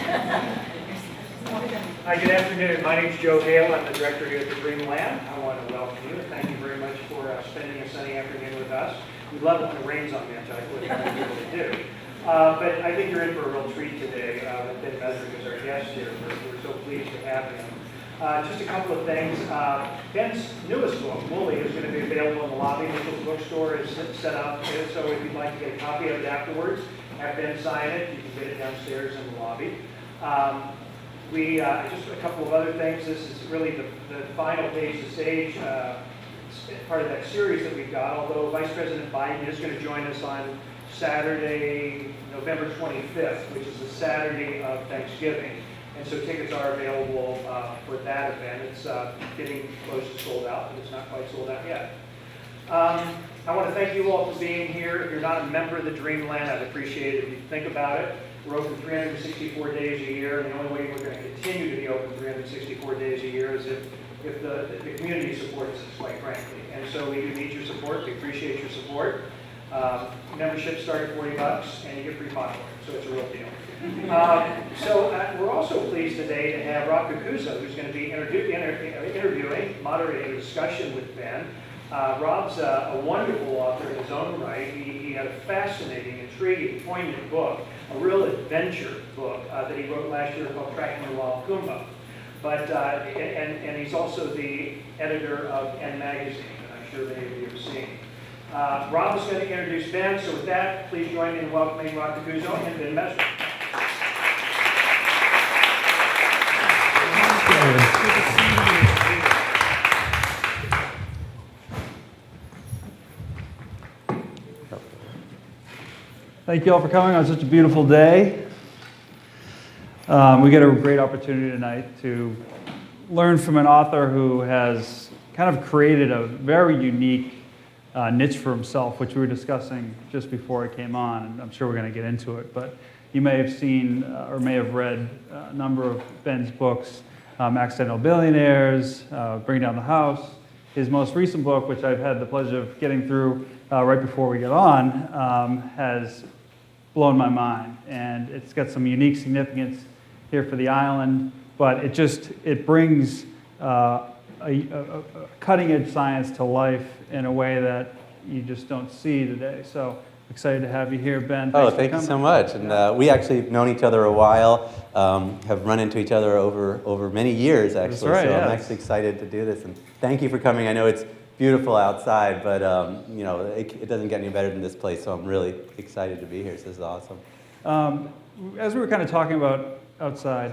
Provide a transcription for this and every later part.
Hi, good afternoon. My name is Joe Hale. I'm the director here at the Dreamland. I want to welcome you and thank you very much for spending a sunny afternoon with us. We love it when it rains on Nantucket, which many people do. But I think you're in for a real treat today with Ben Mezrich as our guest here. We're so pleased to have him. Just a couple of things. Ben's newest book, Woolly, is going to be available in the lobby. Mitchell's bookstore is set up, so if you'd like to get a copy of it afterwards, have Ben sign it. You can get it downstairs in the lobby. Just a couple of other things. This is really the final page to stage, part of that series that we've got, although Vice President Biden is going to join us on Saturday, November 25th, which is the Saturday of Thanksgiving. And so tickets are available for that event. It's getting close to sold out, but it's not quite sold out yet. I want to thank you all for being here. If you're not a member of the Dreamland, I'd appreciate it if you think about it. We're open 364 days a year, and the only way we're going to continue to be open 364 days a year is if the community supports us, quite frankly. And so we do need your support. We appreciate your support. Memberships start at $40, and you get free popcorn, so it's a real deal. We're also pleased today to have Rob Cucuzzo, who's going to be interviewing, moderating a discussion with Ben. Rob's a wonderful author in his own right. He had a fascinating, intriguing, poignant book, a real adventure book that he wrote last year called Tracking the Wild Kumba. And he's also the editor of N Magazine, that I'm sure many of you have seen. Rob is going to introduce Ben, so with that, please join me in welcoming Rob Cucuzzo and Ben Mezrich. Thank you all for coming on such a beautiful day. We get a great opportunity tonight to learn from an author who has kind of created a very unique niche for himself, which we were discussing just before I came on, and I'm sure we're going to get into it. But you may have seen or may have read a number of Ben's books, Accidental Billionaires, Bring Down the House. His most recent book, which I've had the pleasure of getting through right before we get on, has blown my mind, and it's got some unique significance here for the island, but it brings a cutting-edge science to life in a way that you just don't see today. So excited to have you here, Ben. Thank you so much. And we actually have known each other a while, have run into each other over many years, actually. That's right, so yes. I'm actually excited to do this, and thank you for coming. I know it's beautiful outside, but it doesn't get any better than this place, so I'm really excited to be here. So this is awesome. As we were kind of talking about outside,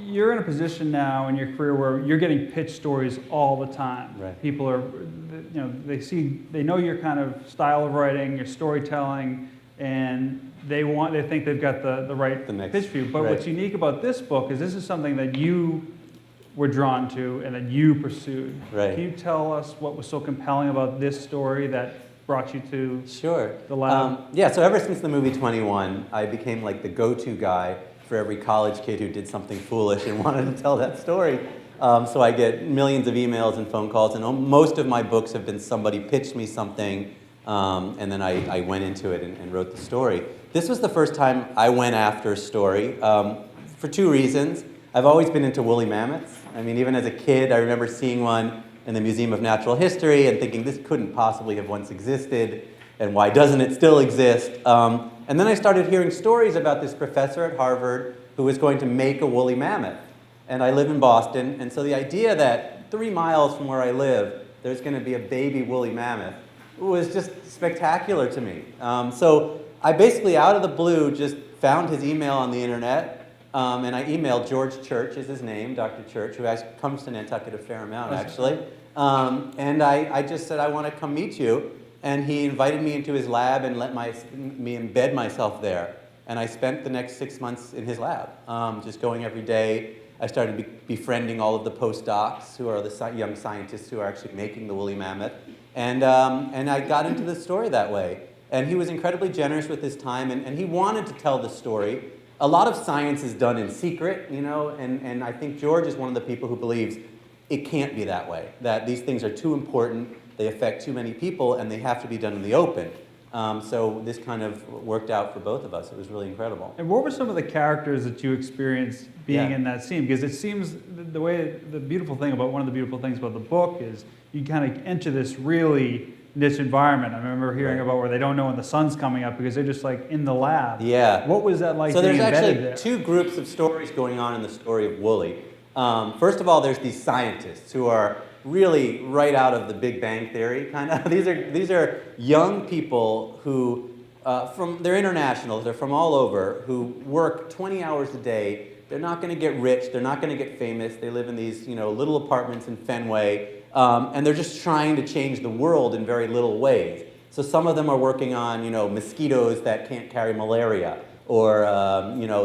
you're in a position now in your career where you're getting pitched stories all the time. Right. People are, they know your kind of style of writing, your storytelling, and they think they've got the right pitch for you. But right. What's unique about this book is this is something that you were drawn to and that you pursued. Right. Can you tell us what was so compelling about this story that brought you to the lab? So ever since the movie 21, I became like the go-to guy for every college kid who did something foolish and wanted to tell that story. So I get millions of emails and phone calls, and most of my books have been somebody pitched me something, and then I went into it and wrote the story. This was the first time I went after a story for two reasons. I've always been into woolly mammoths. I mean, even as a kid, I remember seeing one in the Museum of Natural History and thinking this couldn't possibly have once existed, and why doesn't it still exist? And then I started hearing stories about this professor at Harvard who was going to make a woolly mammoth. And I live in Boston, and so the idea that 3 miles from where I live, there's going to be a baby woolly mammoth was just spectacular to me. So I basically, out of the blue, just found his email on the internet, and I emailed George Church, is his name, Dr. Church, who comes to Nantucket a fair amount, actually. And I just said, I want to come meet you. And he invited me into his lab and let me embed myself there. And I spent the next 6 months in his lab, just going every day. I started befriending all of the postdocs, who are the young scientists who are actually making the woolly mammoth. And I got into the story that way. And he was incredibly generous with his time, and he wanted to tell the story. A lot of science is done in secret, and I think George is one of the people who believes it can't be that way, that these things are too important, they affect too many people, and they have to be done in the open. So this kind of worked out for both of us. It was really incredible. And what were some of the characters that you experienced being Yeah. in that scene? Because it seems the beautiful thing about one of the beautiful things about the book is you kind of enter this really niche environment. I remember hearing Right. about where they don't know when the sun's coming up because they're just like in the lab. Yeah. What was that like So being there's embedded actually there? two groups of stories going on in the story of Wooly. First of all, there's these scientists who are really right out of the Big Bang Theory, kind of. These are young people who, they're internationals, they're from all over, who work 20 hours a day. They're not going to get rich, they're not going to get famous. They live in these, little apartments in Fenway, and they're just trying to change the world in very little ways. So some of them are working on, mosquitoes that can't carry malaria, or,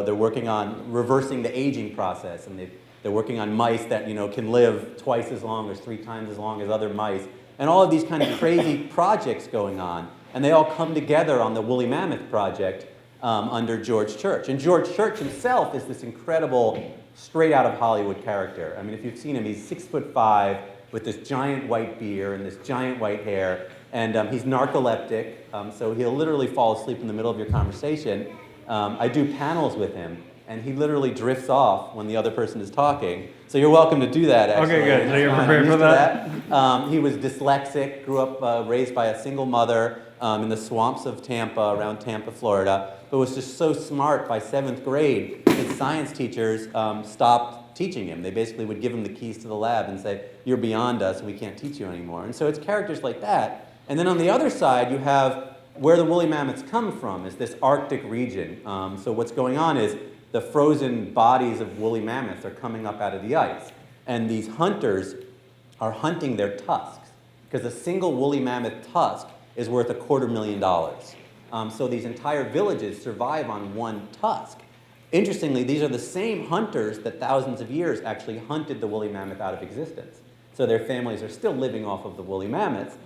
they're working on reversing the aging process, and they're working on mice that can live twice as long or 3 times as long as other mice, and all of these kind of crazy projects going on. And they all come together on the Woolly Mammoth Project under George Church. And George Church himself is this incredible, straight out of Hollywood character. I mean, if you've seen him, he's 6'5" with this giant white beard and this giant white hair, and he's narcoleptic, so he'll literally fall asleep in the middle of your conversation. I do panels with him, and he literally drifts off when the other person is talking. So you're welcome to do that, actually. Okay, good. So you're It's fun. prepared I'm for used to that? He was dyslexic, grew up raised by a single mother in the swamps of Tampa, around Tampa, Florida, but was just so smart by 7th grade, his science teachers stopped teaching him. They basically would give him the keys to the lab and say, "You're beyond us, we can't teach you anymore." And so it's characters like that. And then on the other side, you have where the woolly mammoths come from, is this Arctic region. So what's going on is the frozen bodies of woolly mammoths are coming up out of the ice. And these hunters are hunting their tusks, because a single woolly mammoth tusk is worth $250,000. So these entire villages survive on one tusk. Interestingly, these are the same hunters that thousands of years actually hunted the woolly mammoth out of existence. So their families are still living off of the woolly mammoths.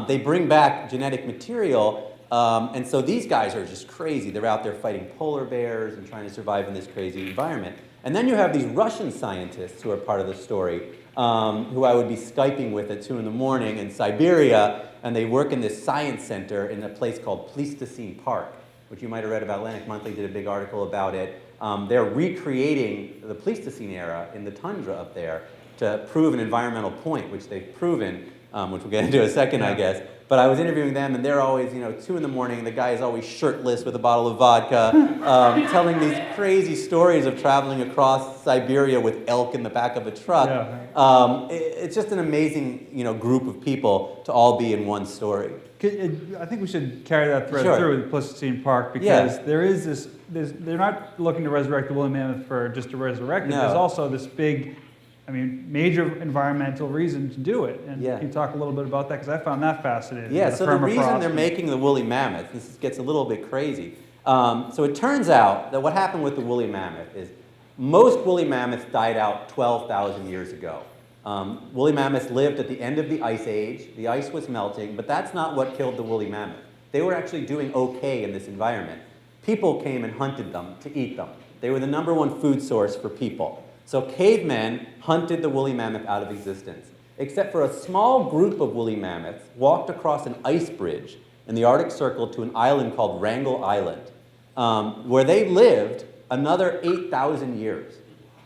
They bring back genetic material, and so these guys are just crazy. They're out there fighting polar bears and trying to survive in this crazy environment. And then you have these Russian scientists who are part of the story, who I would be Skyping with at 2 in the morning in Siberia, and they work in this science center in a place called Pleistocene Park, which you might have read about. Atlantic Monthly did a big article about it. They're recreating the Pleistocene era in the tundra up there to prove an environmental point, which they've proven, which we'll get into in a second, I guess. But I was interviewing them, and they're always, 2 in the morning, the guy is always shirtless with a bottle of vodka, telling these crazy stories of traveling across Siberia with elk in the back of a truck. Yeah. It's just an amazing, group of people to all be in one story. I think we should carry that thread Sure. through with Pleistocene Park, because Yeah. there is this, they're not looking to resurrect the woolly mammoth for just to resurrect it. No. There's also this big, major environmental reason to do it. And Yeah. can you talk a little bit about that? Because I found that fascinating. Yeah, so the reason they're making the woolly mammoth, this gets a little bit crazy. So it turns out that what happened with the woolly mammoth is most woolly mammoths died out 12,000 years ago. Woolly mammoths lived at the end of the ice age. The ice was melting, but that's not what killed the woolly mammoth. They were actually doing okay in this environment. People came and hunted them to eat them. They were the #1 food source for people. So cavemen hunted the woolly mammoth out of existence, except for a small group of woolly mammoths walked across an ice bridge in the Arctic Circle to an island called Wrangel Island, where they lived another 8,000 years,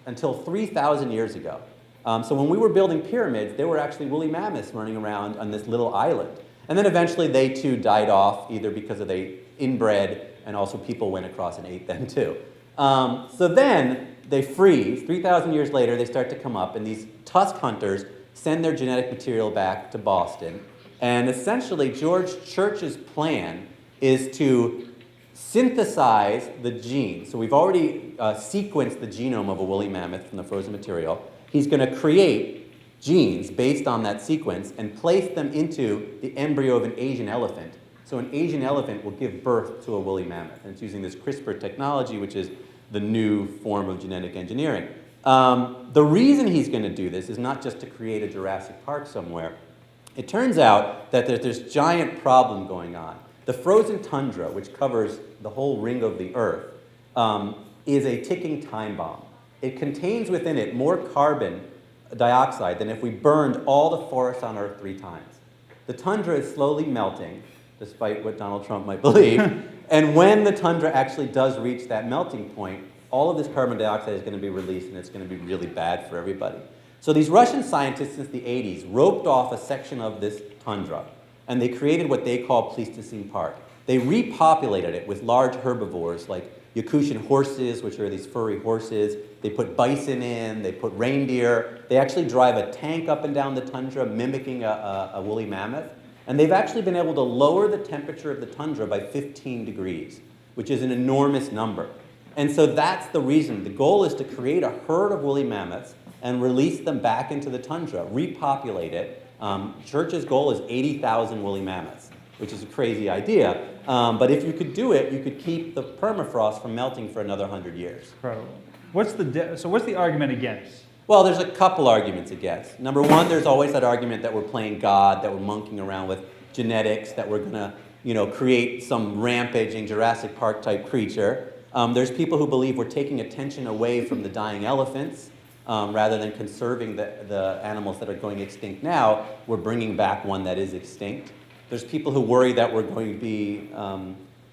until 3,000 years ago. So when we were building pyramids, there were actually woolly mammoths running around on this little island. And then eventually they too died off, either because of they inbred, and also people went across and ate them too. So then they freeze. 3,000 years later, they start to come up, and these tusk hunters send their genetic material back to Boston. And essentially, George Church's plan is to synthesize the genes. So we've already sequenced the genome of a woolly mammoth from the frozen material. He's going to create genes based on that sequence and place them into the embryo of an Asian elephant. So an Asian elephant will give birth to a woolly mammoth. And it's using this CRISPR technology, which is the new form of genetic engineering. The reason he's going to do this is not just to create a Jurassic Park somewhere. It turns out that there's this giant problem going on. The frozen tundra, which covers the whole ring of the Earth, is a ticking time bomb. It contains within it more carbon dioxide than if we burned all the forests on Earth 3 times. The tundra is slowly melting, despite what Donald Trump might believe. And when the tundra actually does reach that melting point, all of this carbon dioxide is going to be released, and it's going to be really bad for everybody. So these Russian scientists since the 80s roped off a section of this tundra, and they created what they call Pleistocene Park. They repopulated it with large herbivores like Yakutian horses, which are these furry horses. They put bison in, they put reindeer. They actually drive a tank up and down the tundra mimicking a woolly mammoth. And they've actually been able to lower the temperature of the tundra by 15 degrees, which is an enormous number. And so that's the reason. The goal is to create a herd of woolly mammoths and release them back into the tundra, repopulate it. Church's goal is 80,000 woolly mammoths, which is a crazy idea. But if you could do it, you could keep the permafrost from melting for another 100 years. Incredible. What's the argument against? Well, there's a couple arguments against. Number one, there's always that argument that we're playing God, that we're monkeying around with genetics, that we're going to, create some rampaging Jurassic Park type creature. There's people who believe we're taking attention away from the dying elephants. Rather than conserving the animals that are going extinct now, we're bringing back one that is extinct. There's people who worry that we're going to be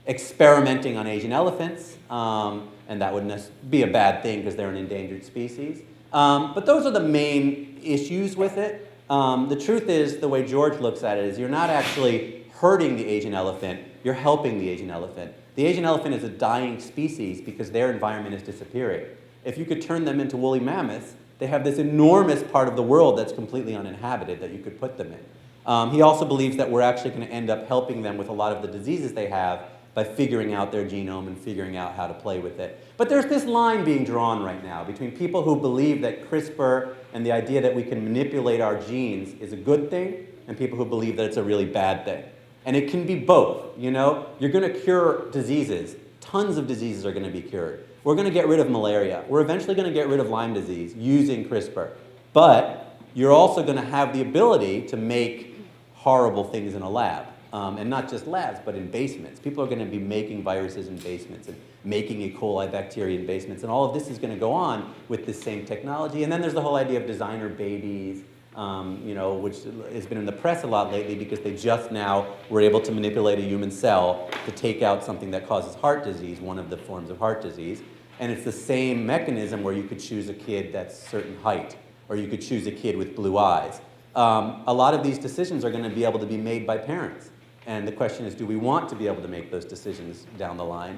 experimenting on Asian elephants, and that would be a bad thing because they're an endangered species. But those are the main issues with it. The truth is, the way George looks at it is you're not actually hurting the Asian elephant, you're helping the Asian elephant. The Asian elephant is a dying species because their environment is disappearing. If you could turn them into woolly mammoths, they have this enormous part of the world that's completely uninhabited that you could put them in. He also believes that we're actually going to end up helping them with a lot of the diseases they have by figuring out their genome and figuring out how to play with it. But there's this line being drawn right now between people who believe that CRISPR and the idea that we can manipulate our genes is a good thing and people who believe that it's a really bad thing. And it can be both, You're going to cure diseases. Tons of diseases are going to be cured. We're going to get rid of malaria. We're eventually going to get rid of Lyme disease using CRISPR. But you're also going to have the ability to make horrible things in a lab. And not just labs, but in basements. People are going to be making viruses in basements and making E. coli bacteria in basements. And all of this is going to go on with this same technology. And then there's the whole idea of designer babies, which has been in the press a lot lately because they just now were able to manipulate a human cell to take out something that causes heart disease, one of the forms of heart disease. And it's the same mechanism where you could choose a kid that's a certain height, or you could choose a kid with blue eyes. A lot of these decisions are going to be able to be made by parents. And the question is, do we want to be able to make those decisions down the line?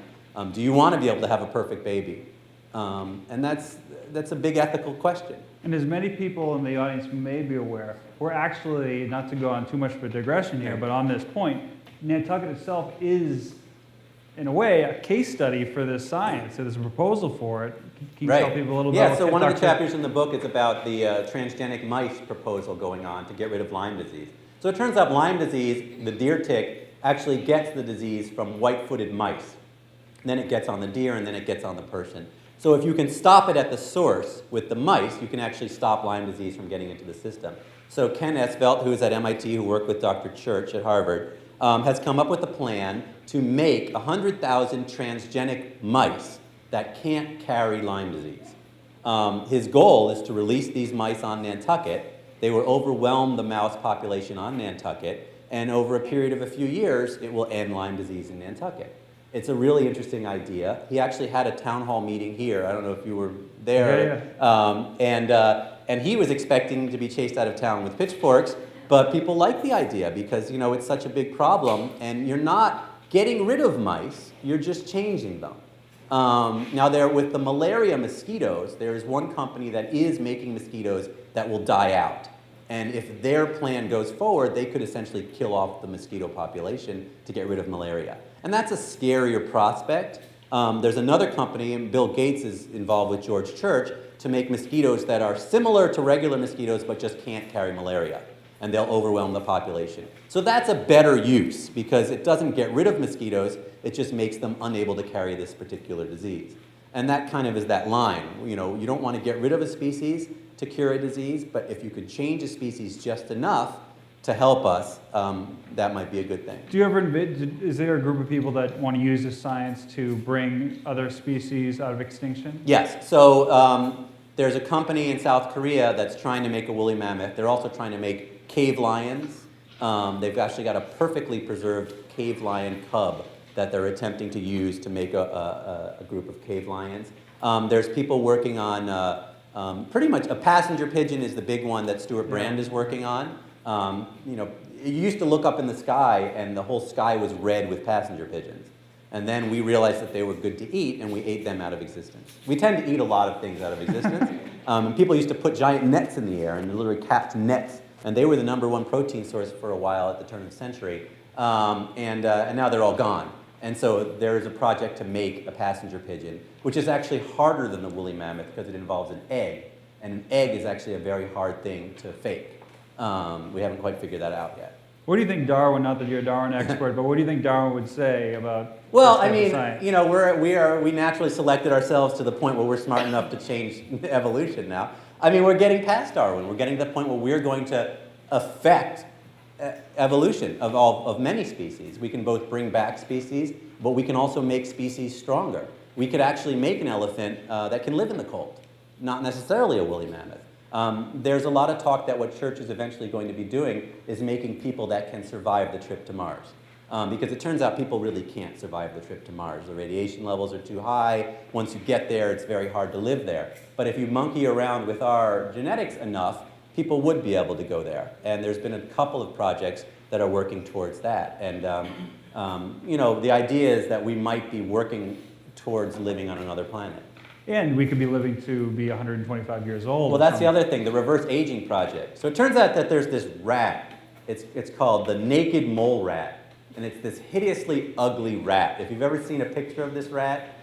Do you want to be able to have a perfect baby? And that's a big ethical question. And as many people in the audience may be aware, we're actually, not to go on too much of a digression here, but on this point, Nantucket itself is, in a way, a case study for this science. So there's a proposal for it. Can you tell people a little bit Yeah, about so one of the Dr. chapters in the book is about the transgenic mice proposal going on to get rid of Lyme disease. So it turns out Lyme disease, the deer tick, actually gets the disease from white-footed mice. Then it gets on the deer, and then it gets on the person. So if you can stop it at the source with the mice, you can actually stop Lyme disease from getting into the system. So Ken Esvelt, who is at MIT, who worked with Dr. Church at Harvard, has come up with a plan to make 100,000 transgenic mice that can't carry Lyme disease. His goal is to release these mice on Nantucket. They will overwhelm the mouse population on Nantucket, and over a period of a few years, it will end Lyme disease in Nantucket. It's a really interesting idea. He actually had a town hall meeting here. I don't know if you were there. Yeah. And he was expecting to be chased out of town with pitchforks, but people like the idea because, it's such a big problem, and you're not getting rid of mice, you're just changing them. Now, with the malaria mosquitoes, there is one company that is making mosquitoes that will die out. And if their plan goes forward, they could essentially kill off the mosquito population to get rid of malaria. And that's a scarier prospect. There's another company, and Bill Gates is involved with George Church, to make mosquitoes that are similar to regular mosquitoes but just can't carry malaria. And they'll overwhelm the population. So that's a better use because it doesn't get rid of mosquitoes, it just makes them unable to carry this particular disease. And that kind of is that line. You don't want to get rid of a species to cure a disease, but if you could change a species just enough to help us, that might be a good thing. Do you ever is there a group of people that want to use this science to bring other species out of extinction? Yes. So there's a company in South Korea that's trying to make a woolly mammoth. They're also trying to make cave lions They've actually got a perfectly preserved cave lion cub that they're attempting to use to make a group of cave lions. There's people working on pretty much a passenger pigeon is the big one that Stuart Brand is working on. You know, you used to look up in the sky and the whole sky was red with passenger pigeons. And then we realized that they were good to eat and we ate them out of existence. We tend to eat a lot of things out of existence. And people used to put giant nets in the air and literally catch nets. And they were the #1 protein source for a while at the turn of the century. And now they're all gone. And so there is a project to make a passenger pigeon, which is actually harder than the woolly mammoth because it involves an egg. And an egg is actually a very hard thing to fake. We haven't quite figured that out yet. What do you think Darwin, not that you're a Darwin expert, but what do you think Darwin would say about Well, this I type of mean, science? you know, we naturally selected ourselves to the point where we're smart enough to change evolution now. I mean, we're getting past Darwin. We're getting to the point where we're going to affect evolution of many species. We can both bring back species, but we can also make species stronger. We could actually make an elephant that can live in the cold, not necessarily a woolly mammoth. There's a lot of talk that what Church is eventually going to be doing is making people that can survive the trip to Mars. Because it turns out people really can't survive the trip to Mars. The radiation levels are too high. Once you get there, it's very hard to live there. But if you monkey around with our genetics enough, people would be able to go there. And there's been a couple of projects that are working towards that. And you know, the idea is that we might be working towards living on another planet. And we could be living to be 125 years old. Well, that's the other thing, the reverse aging project. So it turns out that there's this rat. It's called the naked mole rat. And it's this hideously ugly rat. If you've ever seen a picture of this rat,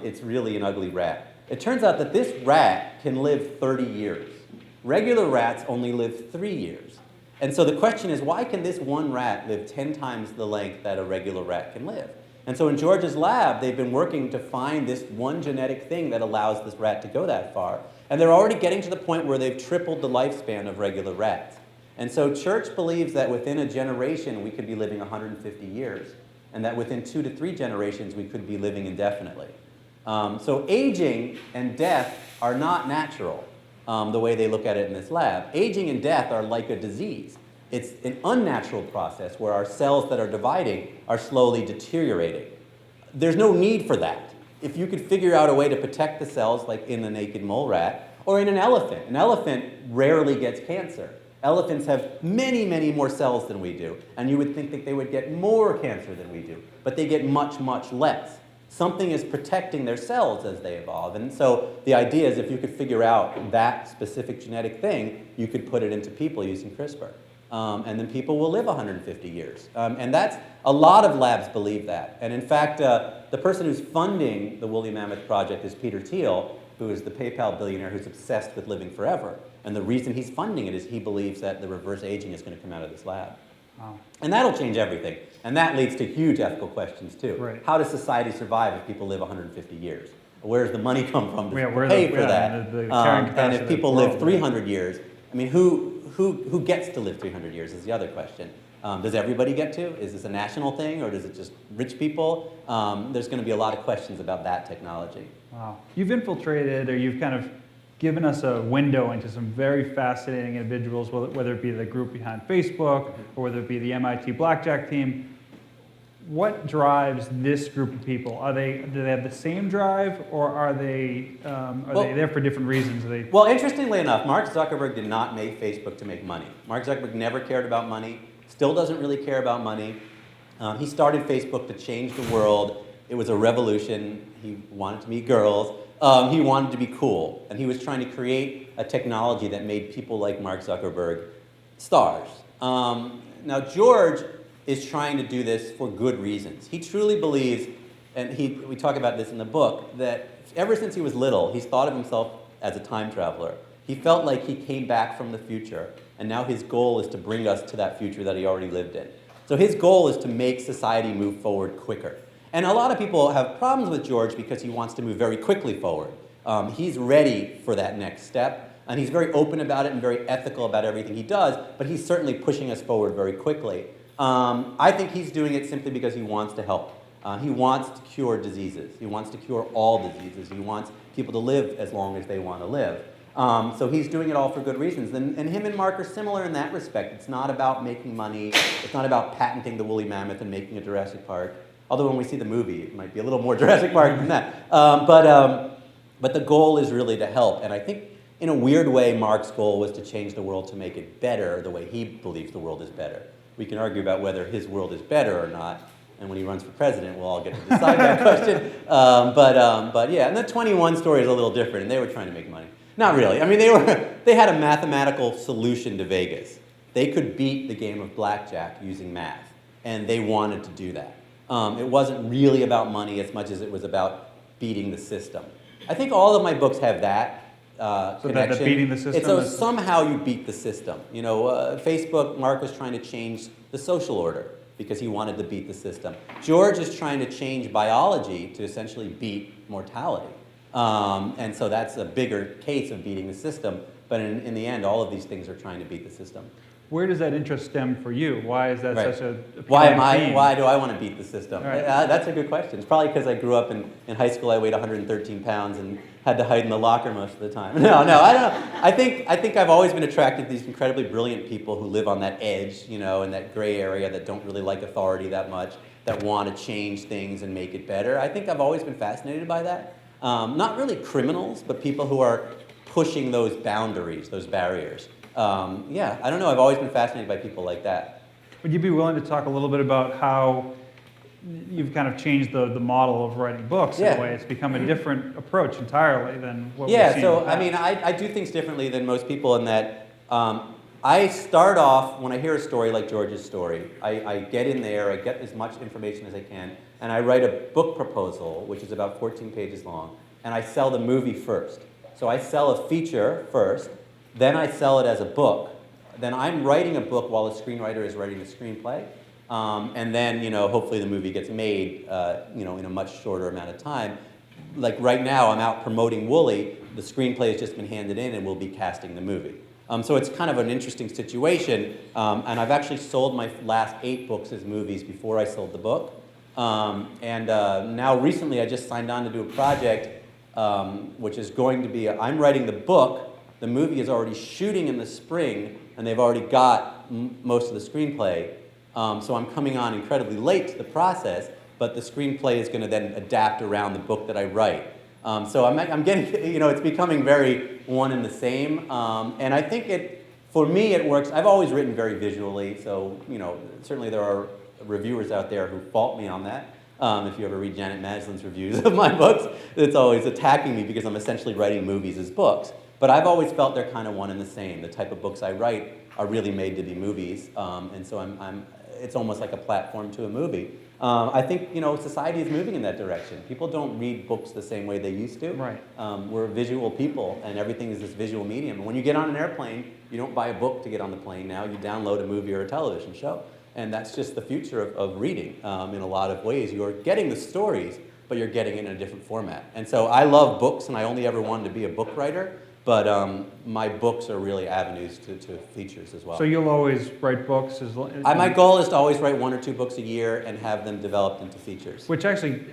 it's really an ugly rat. It turns out that this rat can live 30 years. Regular rats only live 3 years. And so the question is, why can this one rat live 10 times the length that a regular rat can live? And so in George's lab, they've been working to find this one genetic thing that allows this rat to go that far. And they're already getting to the point where they've tripled the lifespan of regular rats. And so Church believes that within a generation, we could be living 150 years. And that within 2 to 3 generations, we could be living indefinitely. So aging and death are not natural, the way they look at it in this lab. Aging and death are like a disease. It's an unnatural process where our cells that are dividing are slowly deteriorating. There's no need for that. If you could figure out a way to protect the cells, like in the naked mole rat, or in an elephant rarely gets cancer. Elephants have many, many more cells than we do, and you would think that they would get more cancer than we do, but they get much, much less. Something is protecting their cells as they evolve, and so the idea is if you could figure out that specific genetic thing, you could put it into people using CRISPR. And then people will live 150 years. And that's, a lot of labs believe that. And in fact, the person who's funding the Woolly Mammoth Project is Peter Thiel, who is the PayPal billionaire who's obsessed with living forever. And the reason he's funding it is he believes that the reverse aging is going to come out of this lab. Wow. And that'll change everything. And that leads to huge ethical questions, too. Right. How does society survive if people live 150 years? Where does the money come from to Yeah, pay for that? the carrying And capacity if of the people live world, 300 years, I mean, who gets to live 300 years is the other question. Does everybody get to? Is this a national thing, or does it just rich people? There's going to be a lot of questions about that technology. Wow. You've infiltrated, or you've kind of given us a window into some very fascinating individuals, whether it be the group behind Facebook, or whether it be the MIT Blackjack team. What drives this group of people? Do they have the same drive, or are they there for different reasons? Well, interestingly enough, Mark Zuckerberg did not make Facebook to make money. Mark Zuckerberg never cared about money, still doesn't really care about money. He started Facebook to change the world. It was a revolution. He wanted to meet girls. He wanted to be cool. And he was trying to create a technology that made people like Mark Zuckerberg stars. Now, George is trying to do this for good reasons. He truly believes, and we talk about this in the book, that ever since he was little, he's thought of himself as a time traveler. He felt like he came back from the future, and now his goal is to bring us to that future that he already lived in. So his goal is to make society move forward quicker. And a lot of people have problems with George because he wants to move very quickly forward. He's ready for that next step, and he's very open about it and very ethical about everything he does, but he's certainly pushing us forward very quickly. I think he's doing it simply because he wants to help. He wants to cure diseases. He wants to cure all diseases. He wants people to live as long as they want to live. So he's doing it all for good reasons. And him and Mark are similar in that respect. It's not about making money. It's not about patenting the woolly mammoth and making a Jurassic Park. Although when we see the movie, it might be a little more Jurassic Park than that. But the goal is really to help. And I think in a weird way, Mark's goal was to change the world to make it better the way he believes the world is better. We can argue about whether his world is better or not. And when he runs for president, we'll all get to decide that question. But yeah, and the 21 story is a little different, and they were trying to make money. Not really. I mean, they had a mathematical solution to Vegas. They could beat the game of blackjack using math, and they wanted to do that. It wasn't really about money as much as it was about beating the system. I think all of my books have that So connection. that beating the system It's so is- somehow you beat the system. You know, Facebook, Mark was trying to change the social order because he wanted to beat the system. George is trying to change biology to essentially beat mortality. And so that's a bigger case of beating the system. But in the end, all of these things are trying to beat the system. Where does that interest stem for you? Why is that Right. such a Why appealing theme? Why do I want to beat the system? Right. That's a good question. It's probably because I grew up in high school. I weighed 113 pounds and had to hide in the locker most of the time. No, I don't know. I think I've always been attracted to these incredibly brilliant people who live on that edge, you know, in that gray area that don't really like authority that much, that want to change things and make it better. I think I've always been fascinated by that. Not really criminals, but people who are pushing those boundaries, those barriers. Yeah, I don't know. I've always been fascinated by people like that. Would you be willing to talk a little bit about how you've kind of changed the model of writing books in Yeah. a way? It's become a different approach entirely than what we've Yeah, seen. so in the I mean, past. I do things differently than most people in that I start off, when I hear a story like George's story, I get in there, I get as much information as I can, and I write a book proposal, which is about 14 pages long, and I sell the movie first. So I sell a feature first, then I sell it as a book. Then I'm writing a book while the screenwriter is writing the screenplay. And then, you know, hopefully the movie gets made, you know, in a much shorter amount of time. Like right now, I'm out promoting Wooly. The screenplay has just been handed in, and we'll be casting the movie. So it's kind of an interesting situation. And I've actually sold my last 8 books as movies before I sold the book. Now recently, I just signed on to do a project, which is going to be, I'm writing the book. The movie is already shooting in the spring, and they've already got most of the screenplay. So I'm coming on incredibly late to the process, but the screenplay is going to then adapt around the book that I write. So I'm getting, you know, it's becoming very one and the same. And I think for me, it works. I've always written very visually, so, you know, certainly there are reviewers out there who fault me on that. If you ever read Janet Maslin's reviews of my books, it's always attacking me because I'm essentially writing movies as books. But I've always felt they're kind of one and the same. The type of books I write are really made to be movies, and so it's almost like a platform to a movie. I think, you know, society is moving in that direction. People don't read books the same way they used to. Right. We're visual people, and everything is this visual medium. And when you get on an airplane, you don't buy a book to get on the plane now. You download a movie or a television show. And that's just the future of reading in a lot of ways. You're getting the stories, but you're getting it in a different format. And so I love books, and I only ever wanted to be a book writer. But my books are really avenues to features as well. So you'll always write books? My goal is to always write 1 or 2 books a year and have them developed into features. Which actually,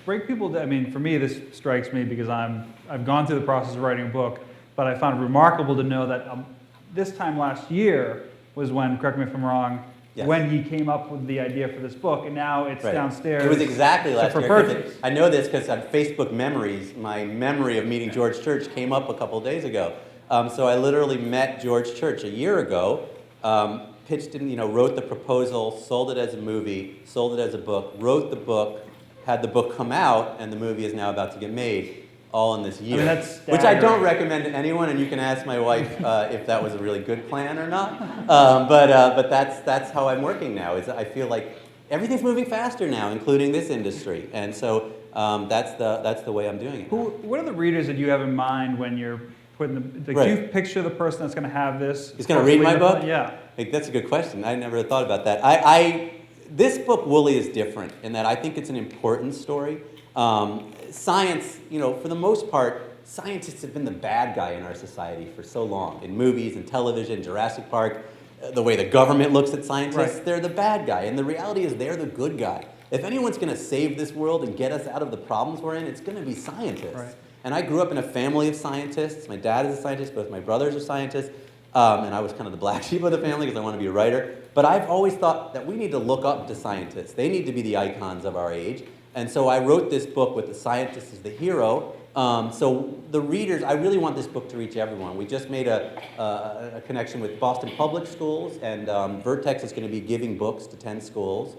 break people, I mean, for me, this strikes me because I've gone through the process of writing a book, but I found it remarkable to know that this time last year was when, correct me if I'm wrong, Yes. when he came up with the idea for this book, and now it's Right. downstairs. It was exactly last for year. 'Cause purchase. I know this because on Facebook Memories, my memory of meeting George Church came up a couple days ago. So I literally met George Church a year ago, pitched in, you know, wrote the proposal, sold it as a movie, sold it as a book, wrote the book, had the book come out, and the movie is now about to get made, all in this year. I mean, that's which I don't staggering. recommend to anyone, and you can ask my wife if that was a really good plan or not. But that's how I'm working now. Is I feel like everything's moving faster now, including this industry, and so that's the way I'm doing it. What are the readers that you have in mind when you're putting the, Right. do you picture the person that's going to have this? He's going to read my book? Yeah. Like, that's a good question. I never thought about that. This book, Wooly, is different in that I think it's an important story. Science, you know, for the most part, scientists have been the bad guy in our society for so long. In movies and television, Jurassic Park, the way the government looks at scientists, Right. they're the bad guy. And the reality is they're the good guy. If anyone's going to save this world and get us out of the problems we're in, it's going to be scientists. Right. And I grew up in a family of scientists. My dad is a scientist, both my brothers are scientists. And I was kind of the black sheep of the family because I wanted to be a writer. But I've always thought that we need to look up to scientists. They need to be the icons of our age. And so I wrote this book with the scientist as the hero. So the readers, I really want this book to reach everyone. We just made a connection with Boston Public Schools, and Vertex is going to be giving books to 10 schools.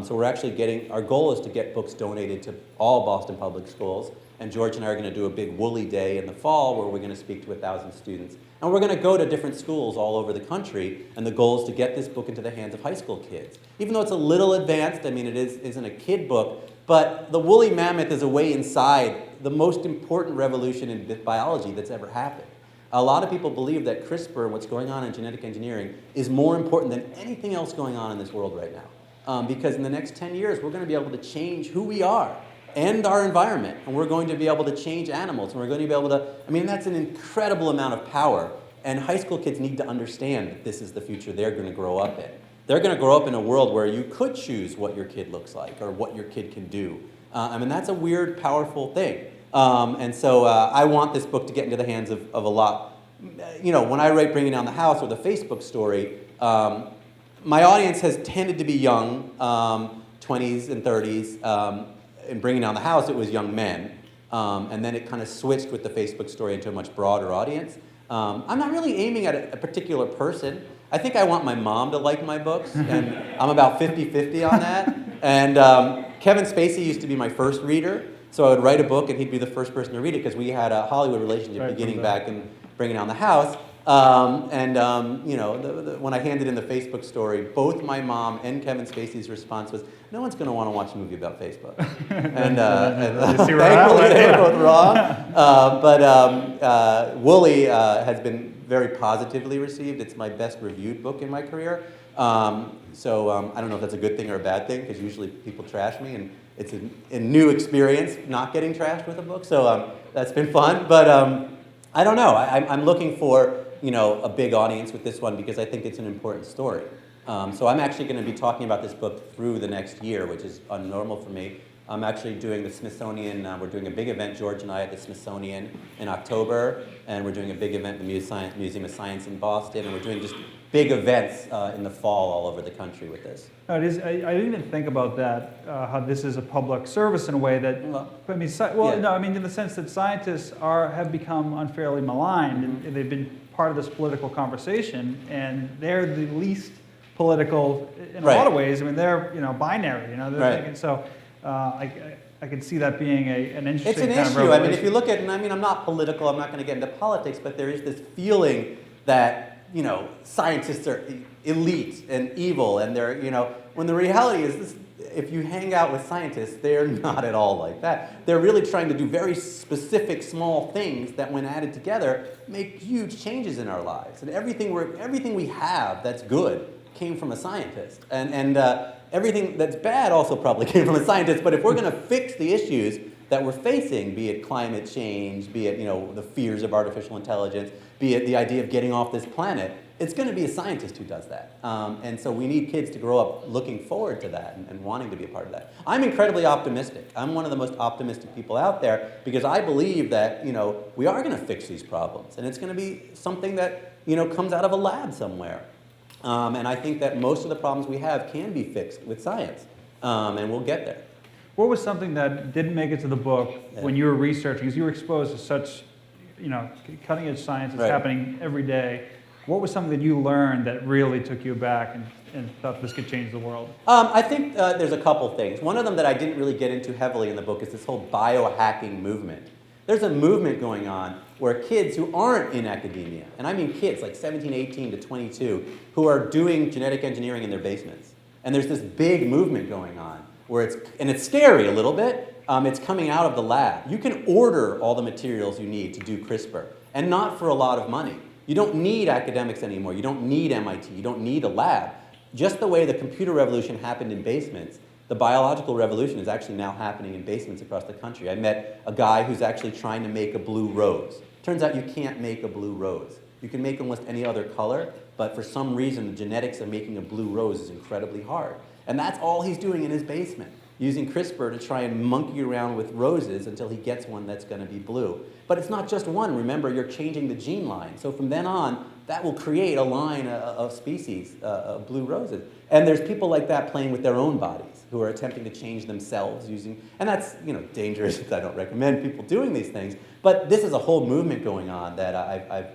So we're actually our goal is to get books donated to all Boston Public Schools. And George and I are going to do a big Woolly Day in the fall where we're going to speak to 1,000 students. And we're going to go to different schools all over the country, and the goal is to get this book into the hands of high school kids. Even though it's a little advanced, I mean, it isn't a kid book, but the woolly mammoth is a way inside the most important revolution in biology that's ever happened. A lot of people believe that CRISPR and what's going on in genetic engineering is more important than anything else going on in this world right now. Because in the next 10 years, we're going to be able to change who we are and our environment, and we're going to be able to change animals, and we're going to be able to, I mean, that's an incredible amount of power, and high school kids need to understand that this is the future they're going to grow up in. They're going to grow up in a world where you could choose what your kid looks like or what your kid can do. I mean, that's a weird, powerful thing. And so I want this book to get into the hands of a lot. You know, when I write Bringing Down the House or the Facebook story, my audience has tended to be young, 20s and 30s. In Bringing Down the House, it was young men. And then it kind of switched with the Facebook story into a much broader audience. I'm not really aiming at a particular person. I think I want my mom to like my books, and I'm about 50-50 on that. And Kevin Spacey used to be my first reader, so I would write a book and he'd be the first person to read it because we had a Hollywood relationship beginning back in Bringing Down the House. You know, when I handed in the Facebook story, both my mom and Kevin Spacey's response was, "No one's going to want to watch a movie about Facebook." And thankfully they were both wrong. Wooly has been very positively received. It's my best reviewed book in my career. I don't know if that's a good thing or a bad thing, because usually people trash me, and it's a new experience not getting trashed with a book. So that's been fun. But I don't know. I'm looking for, you know, a big audience with this one because I think it's an important story. So I'm actually going to be talking about this book through the next year, which is unnormal for me. I'm actually doing the Smithsonian, we're doing a big event, George and I, at the Smithsonian in October, and we're doing a big event at the Museum of Science in Boston, and we're doing just big events in the fall all over the country with this. No, it is. I didn't even think about that, how this is a public service in a way that, I mean, no, I mean, in the sense that scientists have become unfairly maligned, and they've been part of this political conversation, and they're the least political in a lot of ways. I mean, they're, you know, binary, you know, they're thinking, so I could see that being an interesting It's an kind issue. of I mean, if you look at, and I mean, I'm not political, I'm not going to get into politics, but there is this feeling that, you know, scientists are elite and evil, and they're, you know, when the reality is this, if you hang out with scientists, they're not at all like that. They're really trying to do very specific small things that, when added together, make huge changes in our lives. And everything we have that's good came from a scientist. And everything that's bad also probably came from a scientist. But if we're going to fix the issues that we're facing, be it climate change, be it, you know, the fears of artificial intelligence, be it the idea of getting off this planet, it's going to be a scientist who does that. And so we need kids to grow up looking forward to that and wanting to be a part of that. I'm incredibly optimistic. I'm one of the most optimistic people out there because I believe that, you know, we are going to fix these problems, and it's going to be something that, you know, comes out of a lab somewhere. And I think that most of the problems we have can be fixed with science, and we'll get there. What was something that didn't make it to the book when you were researching? Because you were exposed to such, you know, cutting edge science that's happening every day. What was something that you learned that really took you back and thought this could change the world? I think there's a couple things. One of them that I didn't really get into heavily in the book is this whole biohacking movement. There's a movement going on where kids who aren't in academia, and I mean kids like 17, 18 to 22, who are doing genetic engineering in their basements. And there's this big movement going on where it's scary a little bit. It's coming out of the lab. You can order all the materials you need to do CRISPR, and not for a lot of money. You don't need academics anymore. You don't need MIT. You don't need a lab. Just the way the computer revolution happened in basements, the biological revolution is actually now happening in basements across the country. I met a guy who's actually trying to make a blue rose. Turns out you can't make a blue rose. You can make almost any other color, but for some reason the genetics of making a blue rose is incredibly hard. And that's all he's doing in his basement, using CRISPR to try and monkey around with roses until he gets one that's going to be blue. But it's not just one. Remember, you're changing the gene line. So from then on, that will create a line of species of blue roses. And there's people like that playing with their own bodies who are attempting to change themselves using, and that's dangerous. I don't recommend people doing these things. But this is a whole movement going on that I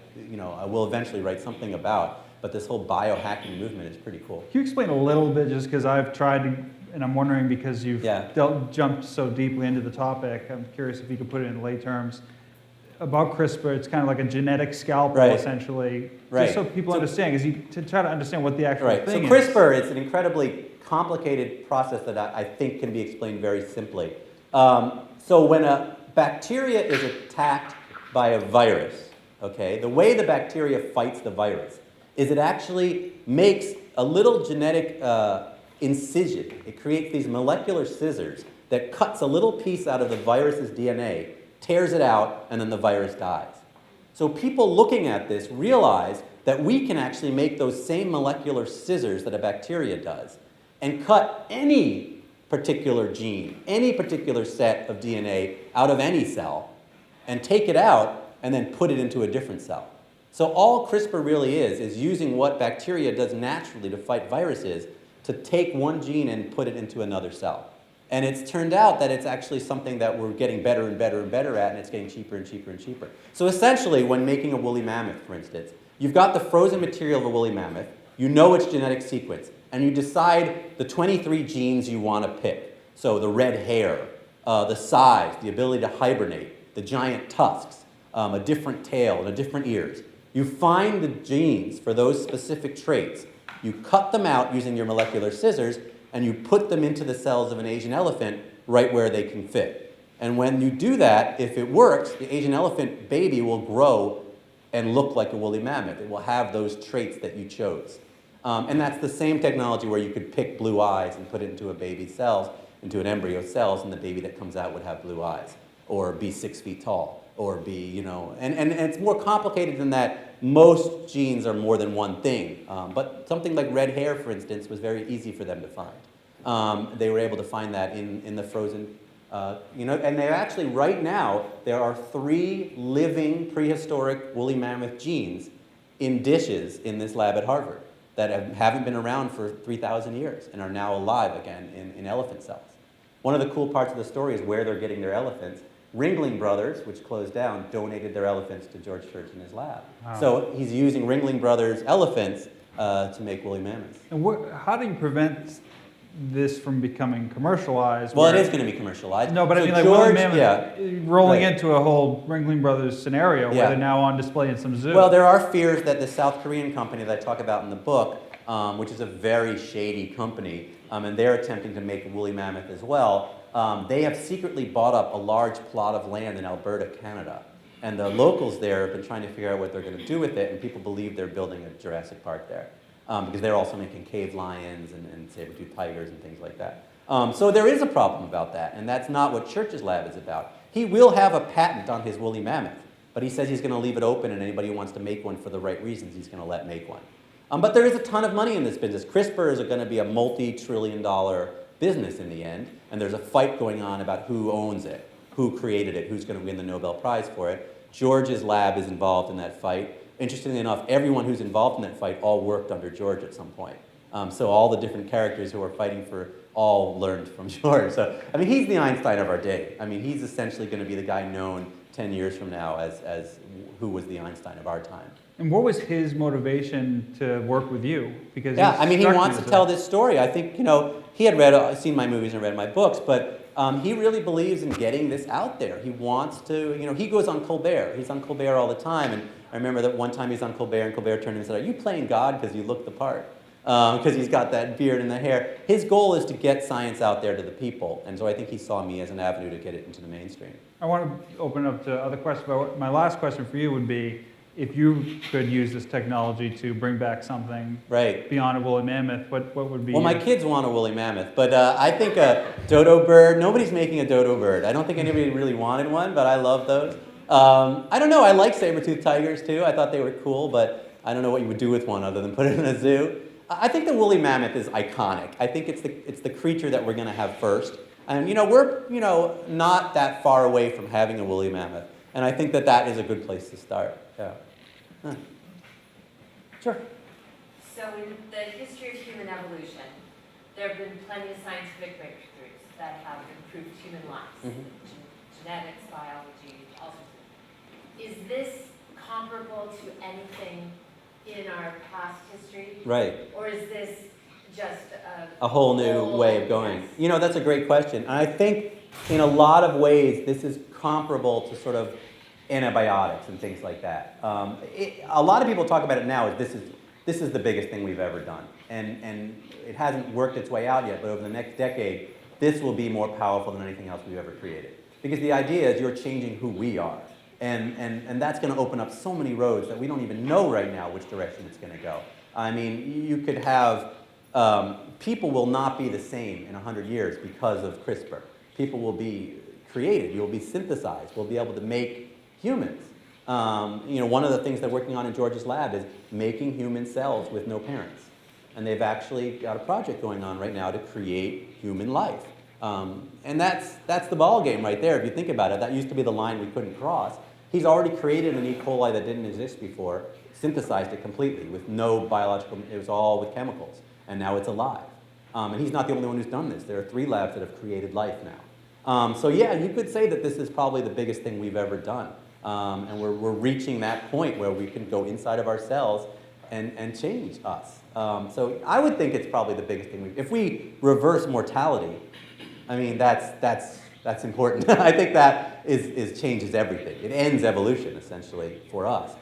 will eventually write something about. But this whole biohacking movement is pretty cool. Can you explain a little bit, just because I've tried to, and I'm wondering because you've jumped so deeply into the topic, I'm curious if you could put it in lay terms. About CRISPR, it's kind of like a genetic scalpel, essentially, just so people understand, to try to understand what the actual thing is. So CRISPR, it's an incredibly complicated process that I think can be explained very simply. So when a bacteria is attacked by a virus, okay, the way the bacteria fights the virus is it actually makes a little genetic incision. It creates these molecular scissors that cuts a little piece out of the virus's DNA, tears it out, and then the virus dies. So people looking at this realize that we can actually make those same molecular scissors that a bacteria does and cut any particular gene, any particular set of DNA out of any cell and take it out and then put it into a different cell. So all CRISPR really is using what bacteria does naturally to fight viruses to take one gene and put it into another cell. And it's turned out that it's actually something that we're getting better and better and better at, and it's getting cheaper and cheaper and cheaper. So essentially, when making a woolly mammoth, for instance, you've got the frozen material of a woolly mammoth, you know its genetic sequence, and you decide the 23 genes you want to pick. So the red hair, the size, the ability to hibernate, the giant tusks, a different tail, and a different ears. You find the genes for those specific traits, you cut them out using your molecular scissors, and you put them into the cells of an Asian elephant right where they can fit. And when you do that, if it works, the Asian elephant baby will grow and look like a woolly mammoth. It will have those traits that you chose. And that's the same technology where you could pick blue eyes and put it into a baby's cells, into an embryo cells, and the baby that comes out would have blue eyes, or be 6 feet tall, or be, and it's more complicated than that. Most genes are more than one thing, but something like red hair, for instance, was very easy for them to find. They were able to find that in the frozen, and they're actually, right now, there are 3 living prehistoric woolly mammoth genes in dishes in this lab at Harvard that haven't been around for 3,000 years and are now alive again in elephant cells. One of the cool parts of the story is where they're getting their elephants. Ringling Brothers, which closed down, donated their elephants to George Church in his lab. Wow. So he's using Ringling Brothers elephants to make woolly mammoths. And how do you prevent this from becoming commercialized? Well, it is going to be commercialized. No, but so I mean, like woolly mammoth, rolling into a whole Ringling Brothers scenario where they're now on display in some zoo. Well, there are fears that the South Korean company that I talk about in the book, which is a very shady company, and they're attempting to make a woolly mammoth as well. They have secretly bought up a large plot of land in Alberta, Canada. And the locals there have been trying to figure out what they're going to do with it, and people believe they're building a Jurassic Park there. Because they're also making cave lions and saber-toothed tigers and things like that. So there is a problem about that, and that's not what Church's lab is about. He will have a patent on his woolly mammoth, but he says he's going to leave it open, and anybody who wants to make one for the right reasons, he's going to let make one. But there is a ton of money in this business. CRISPR is going to be a multi-trillion-dollar business in the end, and there's a fight going on about who owns it, who created it, who's going to win the Nobel Prize for it. George's lab is involved in that fight. Interestingly enough, everyone who's involved in that fight all worked under George at some point. So all the different characters who are fighting for all learned from George. So, I mean, he's the Einstein of our day. I mean, he's essentially going to be the guy known 10 years from now as who was the Einstein of our time. And what was his motivation to work with you? Because I mean, he wants to tell this story. I think, he had seen my movies and read my books, but he really believes in getting this out there. He wants to, he goes on Colbert. He's on Colbert all the time. And I remember that one time he's on Colbert, and Colbert turned and said, "Are you playing God because you look the part?" Because he's got that beard and the hair. His goal is to get science out there to the people. And so I think he saw me as an avenue to get it into the mainstream. I want to open up to other questions, but my last question for you would be, if you could use this technology to bring back something beyond a woolly mammoth, what would be? Well, my kids want a woolly mammoth, but I think a dodo bird, nobody's making a dodo bird. I don't think anybody really wanted one, but I love those. I don't know, I like saber-toothed tigers too. I thought they were cool, but I don't know what you would do with one other than put it in a zoo. I think the woolly mammoth is iconic. I think it's the creature that we're going to have first. And we're not that far away from having a woolly mammoth. And I think that is a good place to start. Yeah. Huh. Sure. So in the history of human evolution, there have been plenty of scientific breakthroughs that have improved human lives. Mm-hmm. Genetics, biology, all sorts of things. Is this comparable to anything in our past history? Right. Or is this just A whole new way of going? Yes. That's a great question. And I think in a lot of ways, this is comparable to sort of antibiotics and things like that. A lot of people talk about it now as this is the biggest thing we've ever done. And it hasn't worked its way out yet, but over the next decade, this will be more powerful than anything else we've ever created. Because the idea is you're changing who we are. And that's going to open up so many roads that we don't even know right now which direction it's going to go. I mean, you could have, people will not be the same in 100 years because of CRISPR. People will be created, you'll be synthesized, we'll be able to make humans. One of the things they're working on in George's lab is making human cells with no parents. And they've actually got a project going on right now to create human life. And that's the ball game right there, if you think about it. That used to be the line we couldn't cross. He's already created an E. coli that didn't exist before, synthesized it completely with no biological, it was all with chemicals, and now it's alive. And he's not the only one who's done this. There are 3 labs that have created life now. So yeah, you could say that this is probably the biggest thing we've ever done. And we're reaching that point where we can go inside of our cells and change us. So I would think it's probably the biggest thing. If we reverse mortality, I mean, that's important. I think that changes everything. It ends evolution, essentially, for us.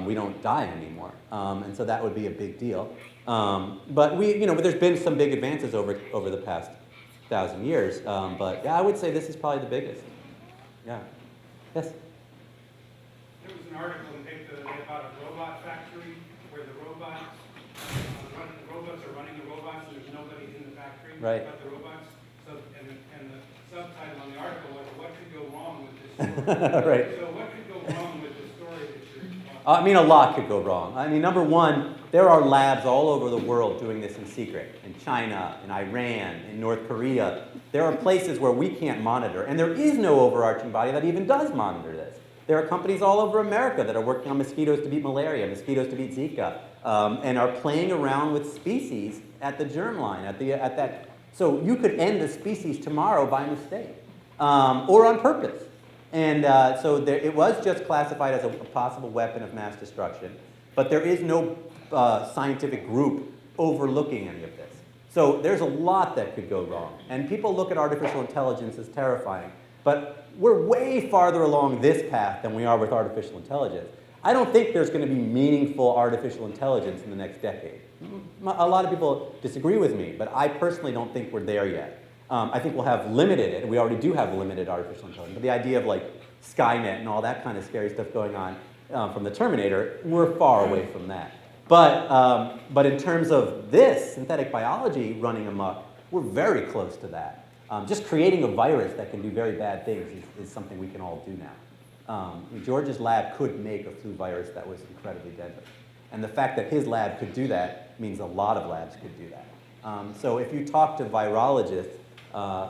We don't die anymore. And so that would be a big deal. But there's been some big advances over the past 1,000 years. But yeah, I would say this is probably the biggest. Yeah. Yes? There was an article in the paper today about a robot factory where the robots are running the robots and there's nobody in the factory Right. but the robots. So and the subtitle on the article was, "What could go wrong with this story?" Right. So what could go wrong with the story that you're talking I mean, a lot could go wrong. I mean, number one, there are labs all over the world doing this in secret. In China, in Iran, in North Korea. There are places where we can't monitor, and there is no overarching body that even does monitor this. There are companies all over America that are working on mosquitoes to beat malaria, mosquitoes to beat Zika, and are playing around with species at the germline, at that. So you could end a species tomorrow by mistake, or on purpose. And it was just classified as a possible weapon of mass destruction, but there is no scientific group overlooking any of this. So there's a lot that could go wrong. And people look at artificial intelligence as terrifying, but we're way farther along this path than we are with artificial intelligence. I don't think there's going to be meaningful artificial intelligence in the next decade. A lot of people disagree with me, but I personally don't think we're there yet. I think we'll have limited, we already do have limited artificial intelligence, but the idea of like Skynet and all that kind of scary stuff going on from the Terminator, we're far away from that. But in terms of this, synthetic biology running amok, we're very close to that. Just creating a virus that can do very bad things is something we can all do now. George's lab could make a flu virus that was incredibly deadly. And the fact that his lab could do that means a lot of labs could do that. So if you talk to virologists,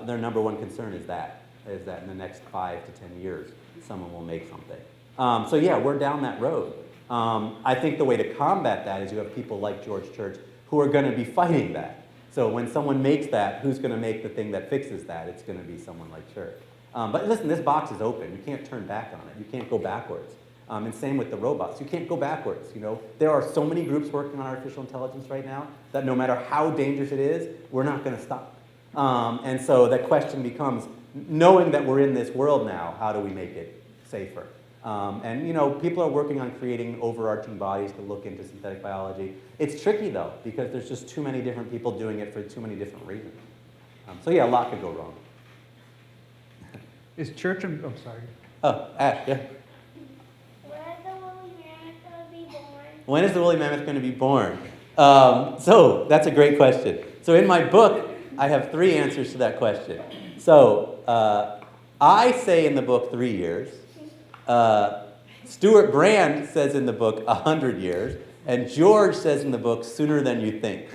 their number one concern is that in the next 5 to 10 years, someone will make something. So yeah, we're down that road. I think the way to combat that is you have people like George Church who are going to be fighting that. So when someone makes that, who's going to make the thing that fixes that? It's going to be someone like Church. But listen, this box is open. You can't turn back on it. You can't go backwards. And same with the robots. You can't go backwards. There are so many groups working on artificial intelligence right now that no matter how dangerous it is, we're not going to stop. And so the question becomes, knowing that we're in this world now, how do we make it safer? And people are working on creating overarching bodies to look into synthetic biology. It's tricky though, because there's just too many different people doing it for too many different reasons. So yeah, a lot could go wrong. Is Church, I'm sorry. Oh, Ash, yeah. When is the woolly mammoth going to be born? So that's a great question. So in my book, I have 3 answers to that question. So I say in the book 3 years. Stuart Brand says in the book 100 years. And George says in the book, sooner than you think.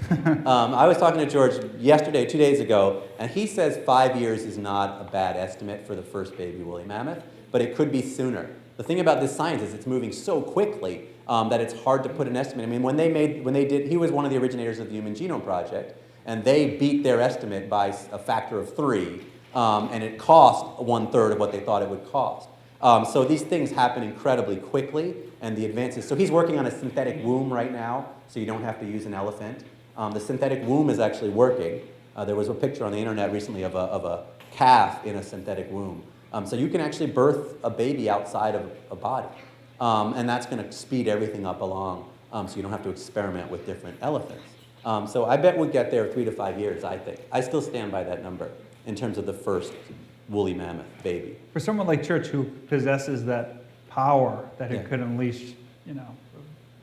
I was talking to George yesterday, 2 days ago, and he says 5 years is not a bad estimate for the first baby woolly mammoth, but it could be sooner. The thing about this science is it's moving so quickly that it's hard to put an estimate. I mean, when they did, he was one of the originators of the Human Genome Project, and they beat their estimate by a factor of 3, and it cost 1/3 of what they thought it would cost. So these things happen incredibly quickly, and the advances. So he's working on a synthetic womb right now, so you don't have to use an elephant. The synthetic womb is actually working. There was a picture on the internet recently of a calf in a synthetic womb. So you can actually birth a baby outside of a body, and that's going to speed everything up along, so you don't have to experiment with different elephants. So I bet we'll get there 3 to 5 years, I think. I still stand by that number in terms of the first woolly mammoth baby. For someone like Church who possesses that power that it Yeah. could unleash,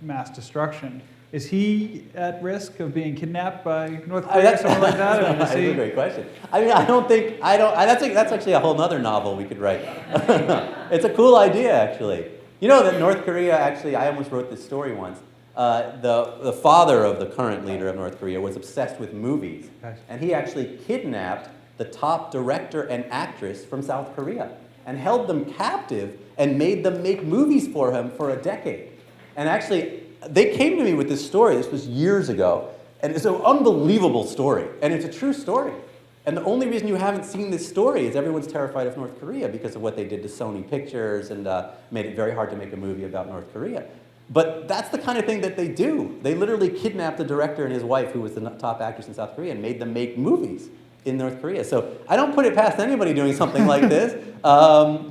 mass destruction, is he at risk of being kidnapped by North Korea or something like that? I mean, is That's he- a great question. I mean, that's actually a whole other novel we could write. It's a cool idea, actually. You know that North Korea, actually, I almost wrote this story once. The father of the current leader of North Korea was obsessed with movies, Nice. and he actually kidnapped the top director and actress from South Korea and held them captive and made them make movies for him for a decade. And actually, they came to me with this story. This was years ago. And it's an unbelievable story. And it's a true story. And the only reason you haven't seen this story is everyone's terrified of North Korea because of what they did to Sony Pictures and made it very hard to make a movie about North Korea. But that's the kind of thing that they do. They literally kidnapped the director and his wife, who was the top actress in South Korea, and made them make movies in North Korea. So I don't put it past anybody doing something like this.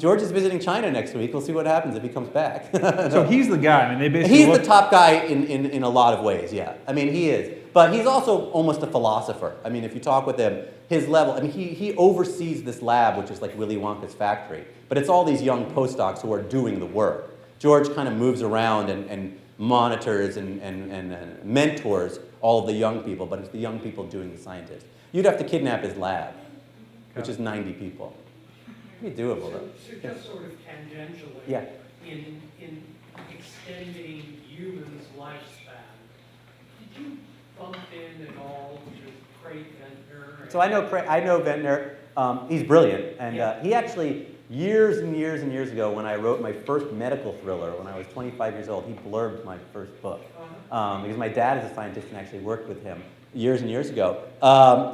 George is visiting China next week. We'll see what happens if he comes back. So he's the guy. I mean, they basically He's look- the top guy in a lot of ways, yeah. I mean, he is. But he's also almost a philosopher. I mean, if you talk with him, his level, I mean, he oversees this lab, which is like Willy Wonka's factory. But it's all these young postdocs who are doing the work. George kind of moves around and monitors and mentors all of the young people, but it's the young people doing the scientists. You'd have to kidnap his lab, which is 90 people. It'd be doable, though. So just sort of tangentially. Yeah. In extending humans' lifespan, did you bump in at all to Craig Ventnor? So I know Ventnor. He's brilliant, and Yeah. he actually years and years and years ago, when I wrote my first medical thriller, when I was 25 years old, he blurbed my first book because my dad is a scientist and actually worked with him years and years ago.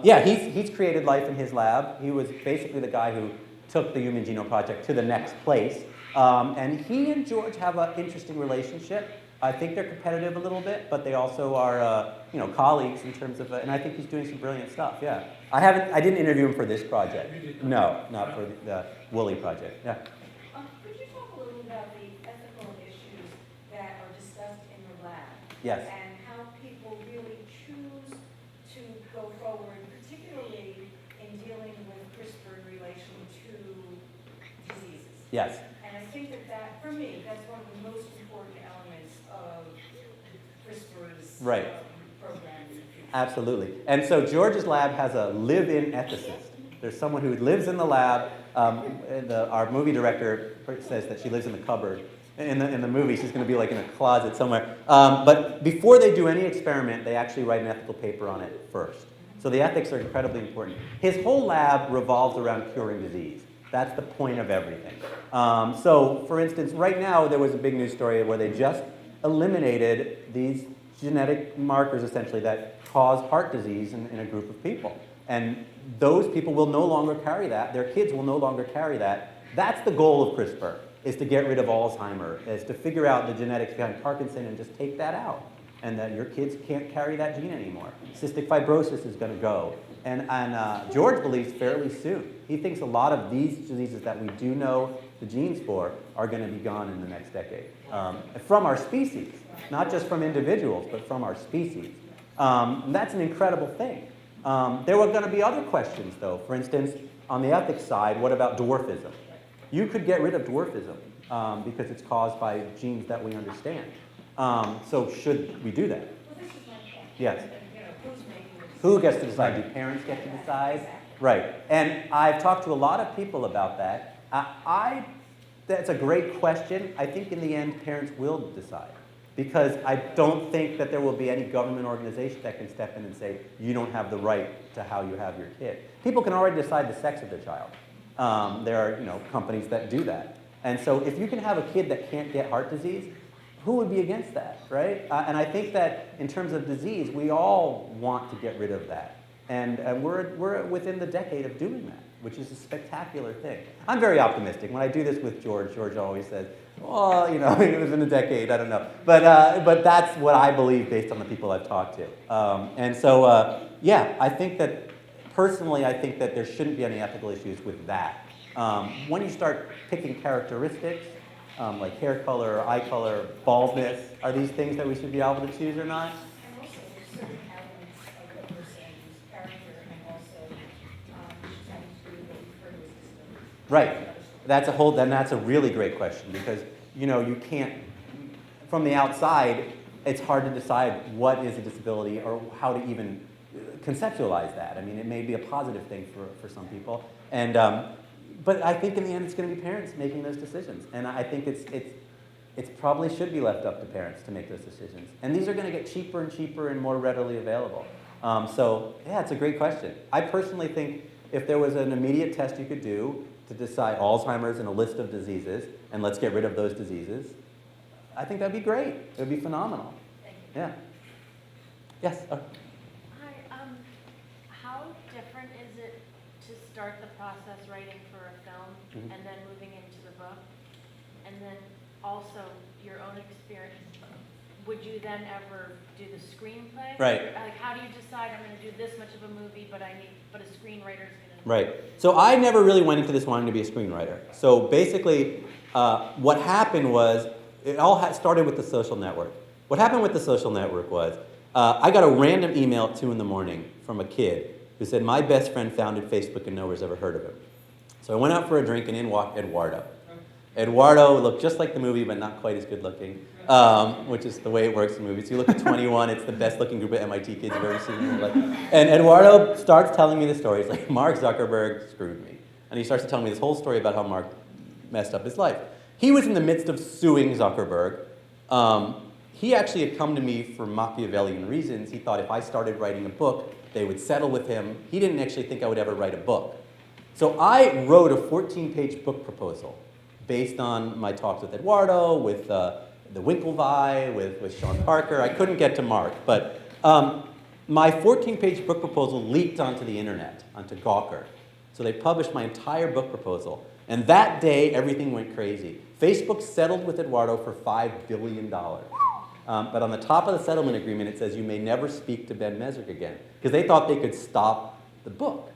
Yeah, he's created life in his lab. He was basically the guy who took the Human Genome Project to the next place, and he and George have an interesting relationship. I think they're competitive a little bit, but they also are, colleagues in terms of, and I think he's doing some brilliant stuff. Yeah, I didn't interview him for this project. No, not for the Woolly project. Yeah. Could you talk a little about the ethical issues that are discussed in the lab? Yes. And how people really choose to go forward, particularly in dealing with CRISPR in relation to diseases? Yes. And I think that, for me, that's one of the most important elements of CRISPR's Right. program in the future. Absolutely. And so George's lab has a live-in ethicist. There's someone who lives in the lab. Our movie director says that she lives in the cupboard. In the movie, she's going to be like in a closet somewhere. But before they do any experiment, they actually write an ethical paper on it first. So the ethics are incredibly important. His whole lab revolves around curing disease. That's the point of everything. So, for instance, right now there was a big news story where they just eliminated these genetic markers, essentially, that cause heart disease in a group of people. And those people will no longer carry that. Their kids will no longer carry that. That's the goal of CRISPR, is to get rid of Alzheimer, is to figure out the genetics behind Parkinson and just take that out. And that your kids can't carry that gene anymore. Cystic fibrosis is going to go. And George believes fairly soon. He thinks a lot of these diseases that we do know the genes for are going to be gone in the next decade. From our species, not just from individuals, but from our species. And that's an incredible thing. There were going to be other questions, though. For instance, on the ethics side, what about dwarfism? You could get rid of dwarfism because it's caused by genes that we understand. So should we do that? Well, this is my point. Yes. Who's making the decision? Who gets to decide? Do parents get to decide? Right. And I've talked to a lot of people about that. That's a great question. I think in the end, parents will decide. because I don't think that there will be any government organization that can step in and say, you don't have the right to how you have your kid. People can already decide the sex of their child. There are companies that do that. And so if you can have a kid that can't get heart disease, who would be against that, right? And I think that in terms of disease, we all want to get rid of that. And we're within the decade of doing that, which is a spectacular thing. I'm very optimistic. When I do this with George always says, well, it was in a decade, I don't know. But that's what I believe based on the people I've talked to. And so, yeah, I think that, personally, I think that there shouldn't be any ethical issues with that. When you start picking characteristics, like hair color, eye color, baldness, are these things that we should be able to choose or not? And also, there's certain elements of the person's character and also tend to do what you refer to as disability. Right. That's a really great question because, you can't, from the outside, it's hard to decide what is a disability or how to even conceptualize that. I mean, it may be a positive thing for some people. And, but I think in the end it's going to be parents making those decisions. And I think it probably should be left up to parents to make those decisions. And these are going to get cheaper and cheaper and more readily available. So, yeah, it's a great question. I personally think if there was an immediate test you could do to decide Alzheimer's and a list of diseases, and let's get rid of those diseases, I think that'd be great. It would be phenomenal. Thank you. Yeah. Yes? Hi, how different is it to start the process writing for a film Mhm. and then moving into the book? And then also your own experience. Would you then ever do the screenplay? Right. Like, how do you decide I'm going to do this much of a movie, but a screenwriter's going to... Right. So I never really went into this wanting to be a screenwriter. So basically, what happened was, it all started with The Social Network. What happened with The Social Network was, I got a random email at 2 in the morning from a kid who said, my best friend founded Facebook and no one's ever heard of him. So I went out for a drink and in walked Eduardo. Eduardo looked just like the movie, but not quite as good looking, which is the way it works in movies. You look at 21, it's the best looking group of MIT kids you've ever seen. And Eduardo starts telling me the story. He's like, Mark Zuckerberg screwed me. And he starts to tell me this whole story about how Mark messed up his life. He was in the midst of suing Zuckerberg. He actually had come to me for Machiavellian reasons. He thought if I started writing a book, they would settle with him. He didn't actually think I would ever write a book. So I wrote a 14-page book proposal based on my talks with Eduardo, with the Winklevi, with Sean Parker. I couldn't get to Mark, but my 14-page book proposal leaked onto the internet, onto Gawker. So they published my entire book proposal. And that day, everything went crazy. Facebook settled with Eduardo for $5 billion. But on the top of the settlement agreement, it says you may never speak to Ben Mezrich again, because they thought they could stop the book.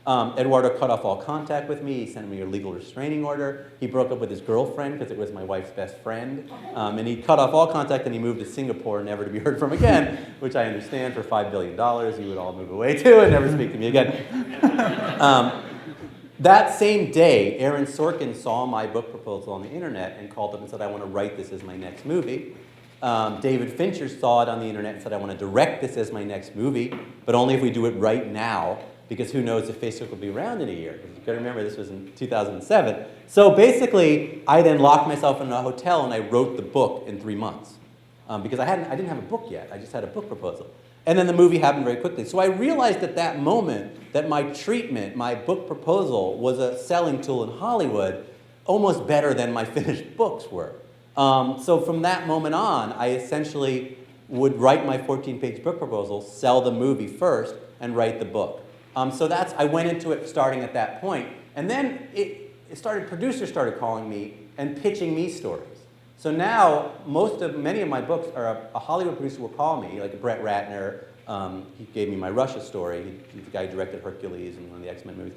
Eduardo cut off all contact with me. He sent me a legal restraining order. He broke up with his girlfriend because it was my wife's best friend. And he cut off all contact and he moved to Singapore, never to be heard from again, which I understand for $5 billion you would all move away to and never speak to me again. That same day, Aaron Sorkin saw my book proposal on the internet and called up and said, I want to write this as my next movie. David Fincher saw it on the internet and said, I want to direct this as my next movie, but only if we do it right now, because who knows if Facebook will be around in a year. You've got to remember this was in 2007. So basically, I then locked myself in a hotel and I wrote the book in 3 months. Because I didn't have a book yet, I just had a book proposal. And then the movie happened very quickly. So I realized at that moment that my treatment, my book proposal, was a selling tool in Hollywood, almost better than my finished books were. So from that moment on, I essentially would write my 14-page book proposal, sell the movie first, and write the book. So I went into it starting at that point. And then producers started calling me and pitching me stories. So now, many of my books are a Hollywood producer will call me, like Brett Ratner. He gave me my Russia story. He's the guy who directed Hercules and one of the X-Men movies.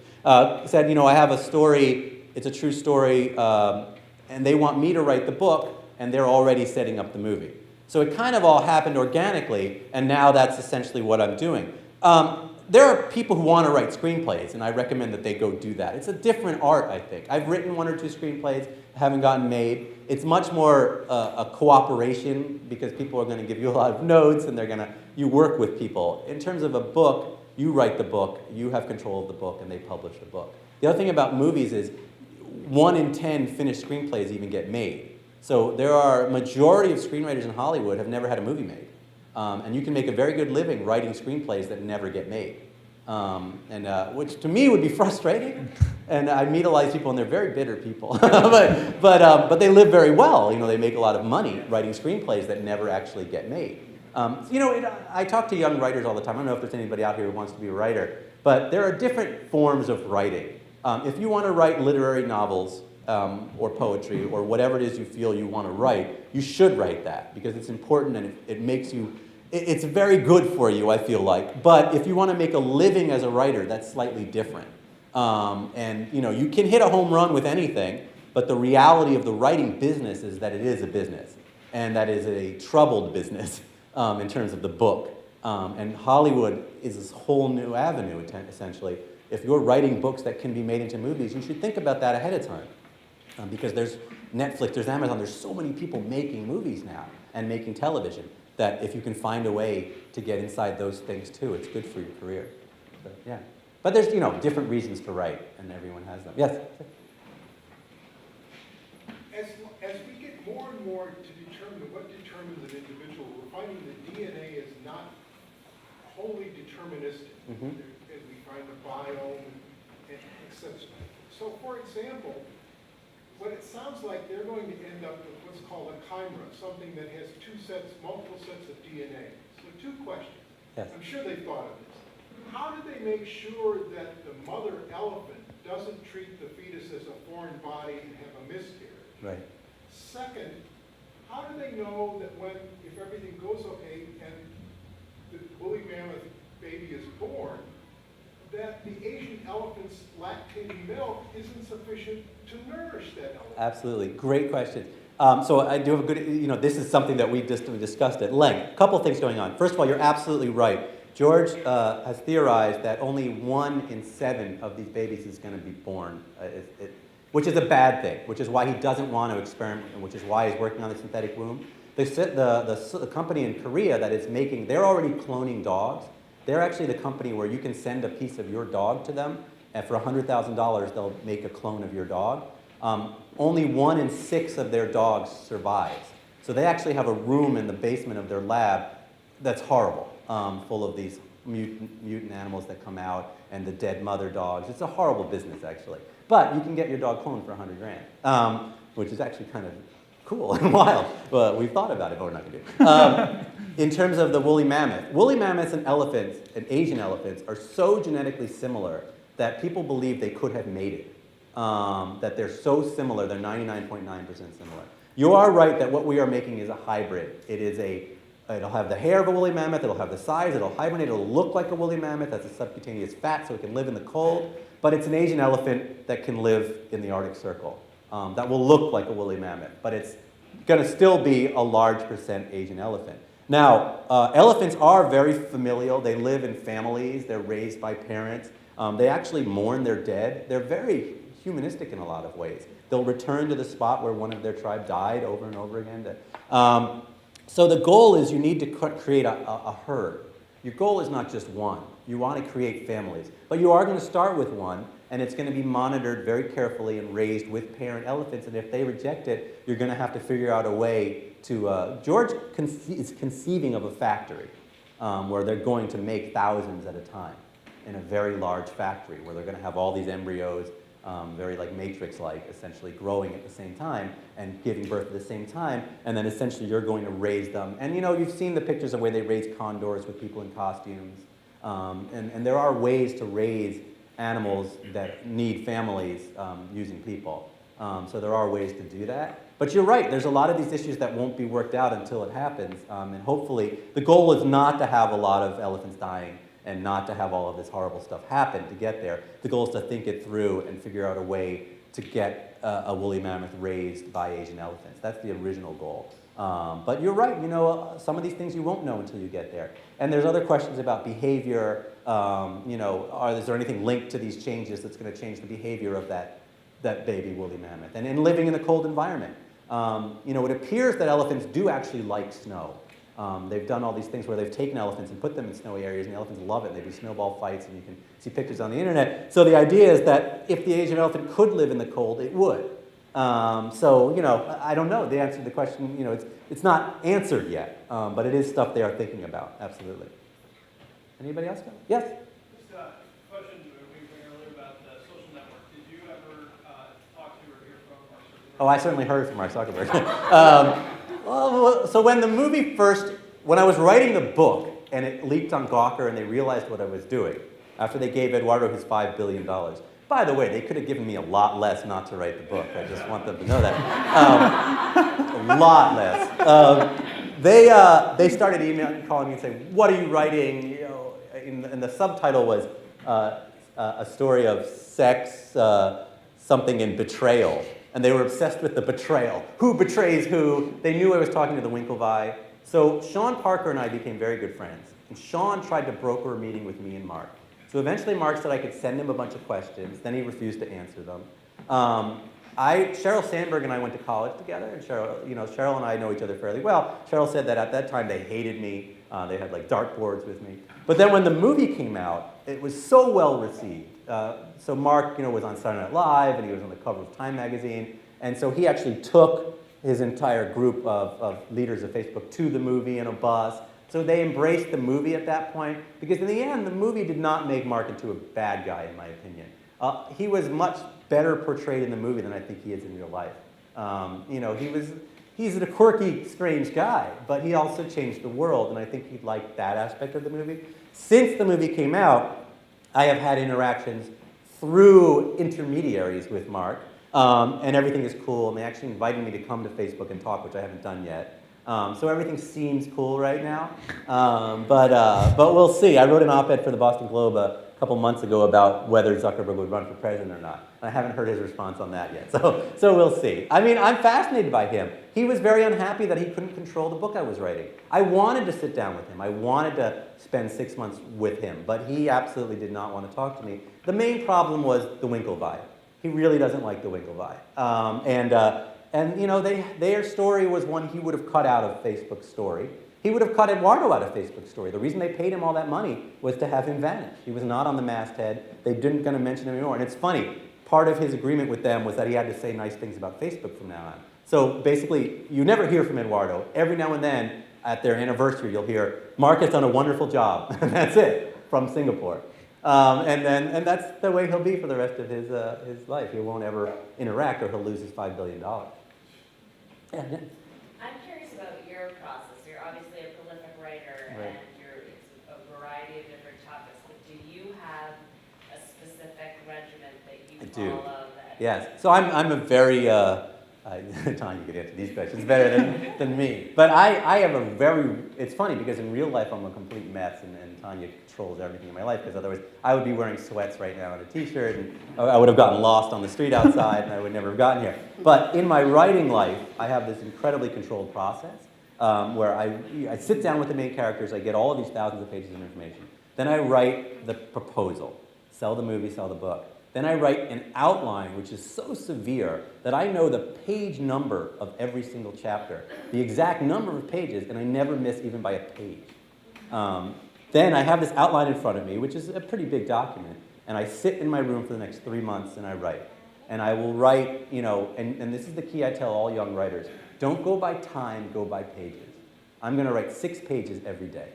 Said, I have a story, it's a true story, and they want me to write the book, and they're already setting up the movie. So it kind of all happened organically, and now that's essentially what I'm doing. There are people who want to write screenplays, and I recommend that they go do that. It's a different art, I think. I've written 1 or 2 screenplays, haven't gotten made. It's much more a cooperation, because people are going to give you a lot of notes, and you work with people. In terms of a book, you write the book, you have control of the book, and they publish the book. The other thing about movies is 1 in 10 finished screenplays even get made. So there are majority of screenwriters in Hollywood have never had a movie made. And you can make a very good living writing screenplays that never get made. Which to me would be frustrating. And I meet a lot of people, and they're very bitter people. but they live very well. You know, they make a lot of money writing screenplays that never actually get made. I talk to young writers all the time. I don't know if there's anybody out here who wants to be a writer, but there are different forms of writing. If you want to write literary novels or poetry or whatever it is you feel you want to write, you should write that because it's important and it makes you. It's very good for you, I feel like. But if you want to make a living as a writer, that's slightly different. You can hit a home run with anything, but the reality of the writing business is that it is a business, and that is a troubled business in terms of the book. And Hollywood is this whole new avenue, essentially. If you're writing books that can be made into movies, you should think about that ahead of time. Because there's Netflix, there's Amazon, there's so many people making movies now and making television that if you can find a way to get inside those things too, it's good for your career. So, yeah. But there's, different reasons to write, and everyone has them. Yes? As we get more and more to determine what determines an individual, we're finding that DNA is not wholly deterministic. As we find the biome, and etc. So, for example, what it sounds like they're going to end up with what's called a chimera, something that has multiple sets of DNA. So, two questions. Yes. I'm sure they've thought of this. How do they make sure that the mother elephant doesn't treat the fetus as a foreign body and have a miscarriage? Right. Second, how do they know that if everything goes okay and the woolly mammoth baby is born, that the Asian elephant's lactating milk isn't sufficient to nourish that elephant? Absolutely. Great question. So I do have a good, this is something that we discussed at length. A couple things going on. First of all, you're absolutely right. George has theorized that only 1 in 7 of these babies is going to be born, which is a bad thing, which is why he doesn't want to experiment, and which is why he's working on the synthetic womb. The company in Korea that is making, they're already cloning dogs. They're actually the company where you can send a piece of your dog to them, and for $100,000, they'll make a clone of your dog. Only 1 in 6 of their dogs survives. So they actually have a room in the basement of their lab that's horrible, full of these mutant animals that come out and the dead mother dogs. It's a horrible business, actually. But you can get your dog cloned for $100,000, which is actually kind of cool and wild. But we've thought about it, but we're not going to do it. In terms of the woolly mammoths and elephants, and Asian elephants, are so genetically similar that people believe they could have mated. That they're so similar, they're 99.9% similar. You are right that what we are making is a hybrid. It'll have the hair of a woolly mammoth, it'll have the size, it'll hibernate, it'll look like a woolly mammoth, that's a subcutaneous fat so it can live in the cold, but it's an Asian elephant that can live in the Arctic Circle. That will look like a woolly mammoth, but it's going to still be a large percent Asian elephant. Now, elephants are very familial, they live in families, they're raised by parents, they actually mourn their dead, they're very humanistic in a lot of ways. They'll return to the spot where one of their tribe died over and over again. So the goal is you need to create a herd. Your goal is not just one. You want to create families. But you are going to start with one, and it's going to be monitored very carefully and raised with parent elephants. And if they reject it, you're going to have to figure out a way to... George is conceiving of a factory where they're going to make thousands at a time in a very large factory where they're going to have all these embryos, very like Matrix-like, essentially growing at the same time and giving birth at the same time, and then essentially you're going to raise them. And you've seen the pictures of where they raise condors with people in costumes, and there are ways to raise animals that need families using people. So there are ways to do that. But you're right, there's a lot of these issues that won't be worked out until it happens, and hopefully the goal is not to have a lot of elephants dying and not to have all of this horrible stuff happen to get there. The goal is to think it through and figure out a way to get a woolly mammoth raised by Asian elephants. That's the original goal. But you're right, some of these things you won't know until you get there. And there's other questions about behavior. Is there anything linked to these changes that's going to change the behavior of that baby woolly mammoth? And in living in a cold environment, it appears that elephants do actually like snow. They've done all these things where they've taken elephants and put them in snowy areas, and the elephants love it. And they do snowball fights, and you can see pictures on the internet. So the idea is that if the Asian elephant could live in the cold, it would. So, I don't know the answer to the question. It's not answered yet, but it is stuff they are thinking about, absolutely. Anybody else? Yes? Just a question we were earlier about the social network. Did you ever talk to or hear from Mark Zuckerberg? Oh, I certainly heard from Mark Zuckerberg. So when the movie when I was writing the book and it leaked on Gawker and they realized what I was doing, after they gave Eduardo his $5 billion, by the way, they could have given me a lot less not to write the book. I just want them to know that. A lot less. They started emailing, calling me and saying, "What are you writing?" And the subtitle was a story of sex, something, and betrayal. And they were obsessed with the betrayal. Who betrays who? They knew I was talking to the Winklevi. So Sean Parker and I became very good friends. And Sean tried to broker a meeting with me and Mark. So eventually Mark said I could send him a bunch of questions. Then he refused to answer them. Sheryl Sandberg and I went to college together. And Sheryl and I know each other fairly well. Sheryl said that at that time they hated me. They had like dartboards with me. But then when the movie came out, it was so well received. So Mark, was on Saturday Night Live, and he was on the cover of Time magazine. And so he actually took his entire group of leaders of Facebook to the movie in a bus. So they embraced the movie at that point, because in the end, the movie did not make Mark into a bad guy, in my opinion. He was much better portrayed in the movie than I think he is in real life. He's a quirky, strange guy, but he also changed the world, and I think he liked that aspect of the movie. Since the movie came out, I have had interactions through intermediaries with Mark, and everything is cool, and they actually invited me to come to Facebook and talk, which I haven't done yet. So everything seems cool right now, but we'll see. I wrote an op-ed for the Boston Globe a couple months ago about whether Zuckerberg would run for president or not. I haven't heard his response on that yet, so we'll see. I mean, I'm fascinated by him. He was very unhappy that he couldn't control the book I was writing. I wanted to sit down with him. I wanted to spend 6 months with him, but he absolutely did not want to talk to me. The main problem was the Winklevi. He really doesn't like the Winklevi. Their story was one he would have cut out of Facebook's story. He would have cut Eduardo out of Facebook's story. The reason they paid him all that money was to have him vanish. He was not on the masthead. They didn't going to mention him anymore. And it's funny, part of his agreement with them was that he had to say nice things about Facebook from now on. So basically, you never hear from Eduardo. Every now and then, at their anniversary, you'll hear, "Mark has done a wonderful job." And that's it, from Singapore. And that's the way he'll be for the rest of his life. He won't ever interact, or he'll lose his $5 billion. Yeah. I'm curious about your process. You're obviously a prolific writer, Right. and it's a variety of different topics. But do you have a specific regimen that you I do. follow? Yes. So I'm a very, Tanya, you could answer these questions better than me. But I have a very, it's funny because in real life I'm a complete mess, and Tanya controls everything in my life, because otherwise I would be wearing sweats right now and a t-shirt, and I would have gotten lost on the street outside, and I would never have gotten here. But in my writing life, I have this incredibly controlled process where I sit down with the main characters, I get all of these thousands of pages of information. Then I write the proposal, sell the movie, sell the book. Then I write an outline, which is so severe that I know the page number of every single chapter, the exact number of pages, and I never miss even by a page. Then I have this outline in front of me, which is a pretty big document, and I sit in my room for the next 3 months and I write. And I will write, and this is the key I tell all young writers, don't go by time, go by pages. I'm going to write 6 pages every day.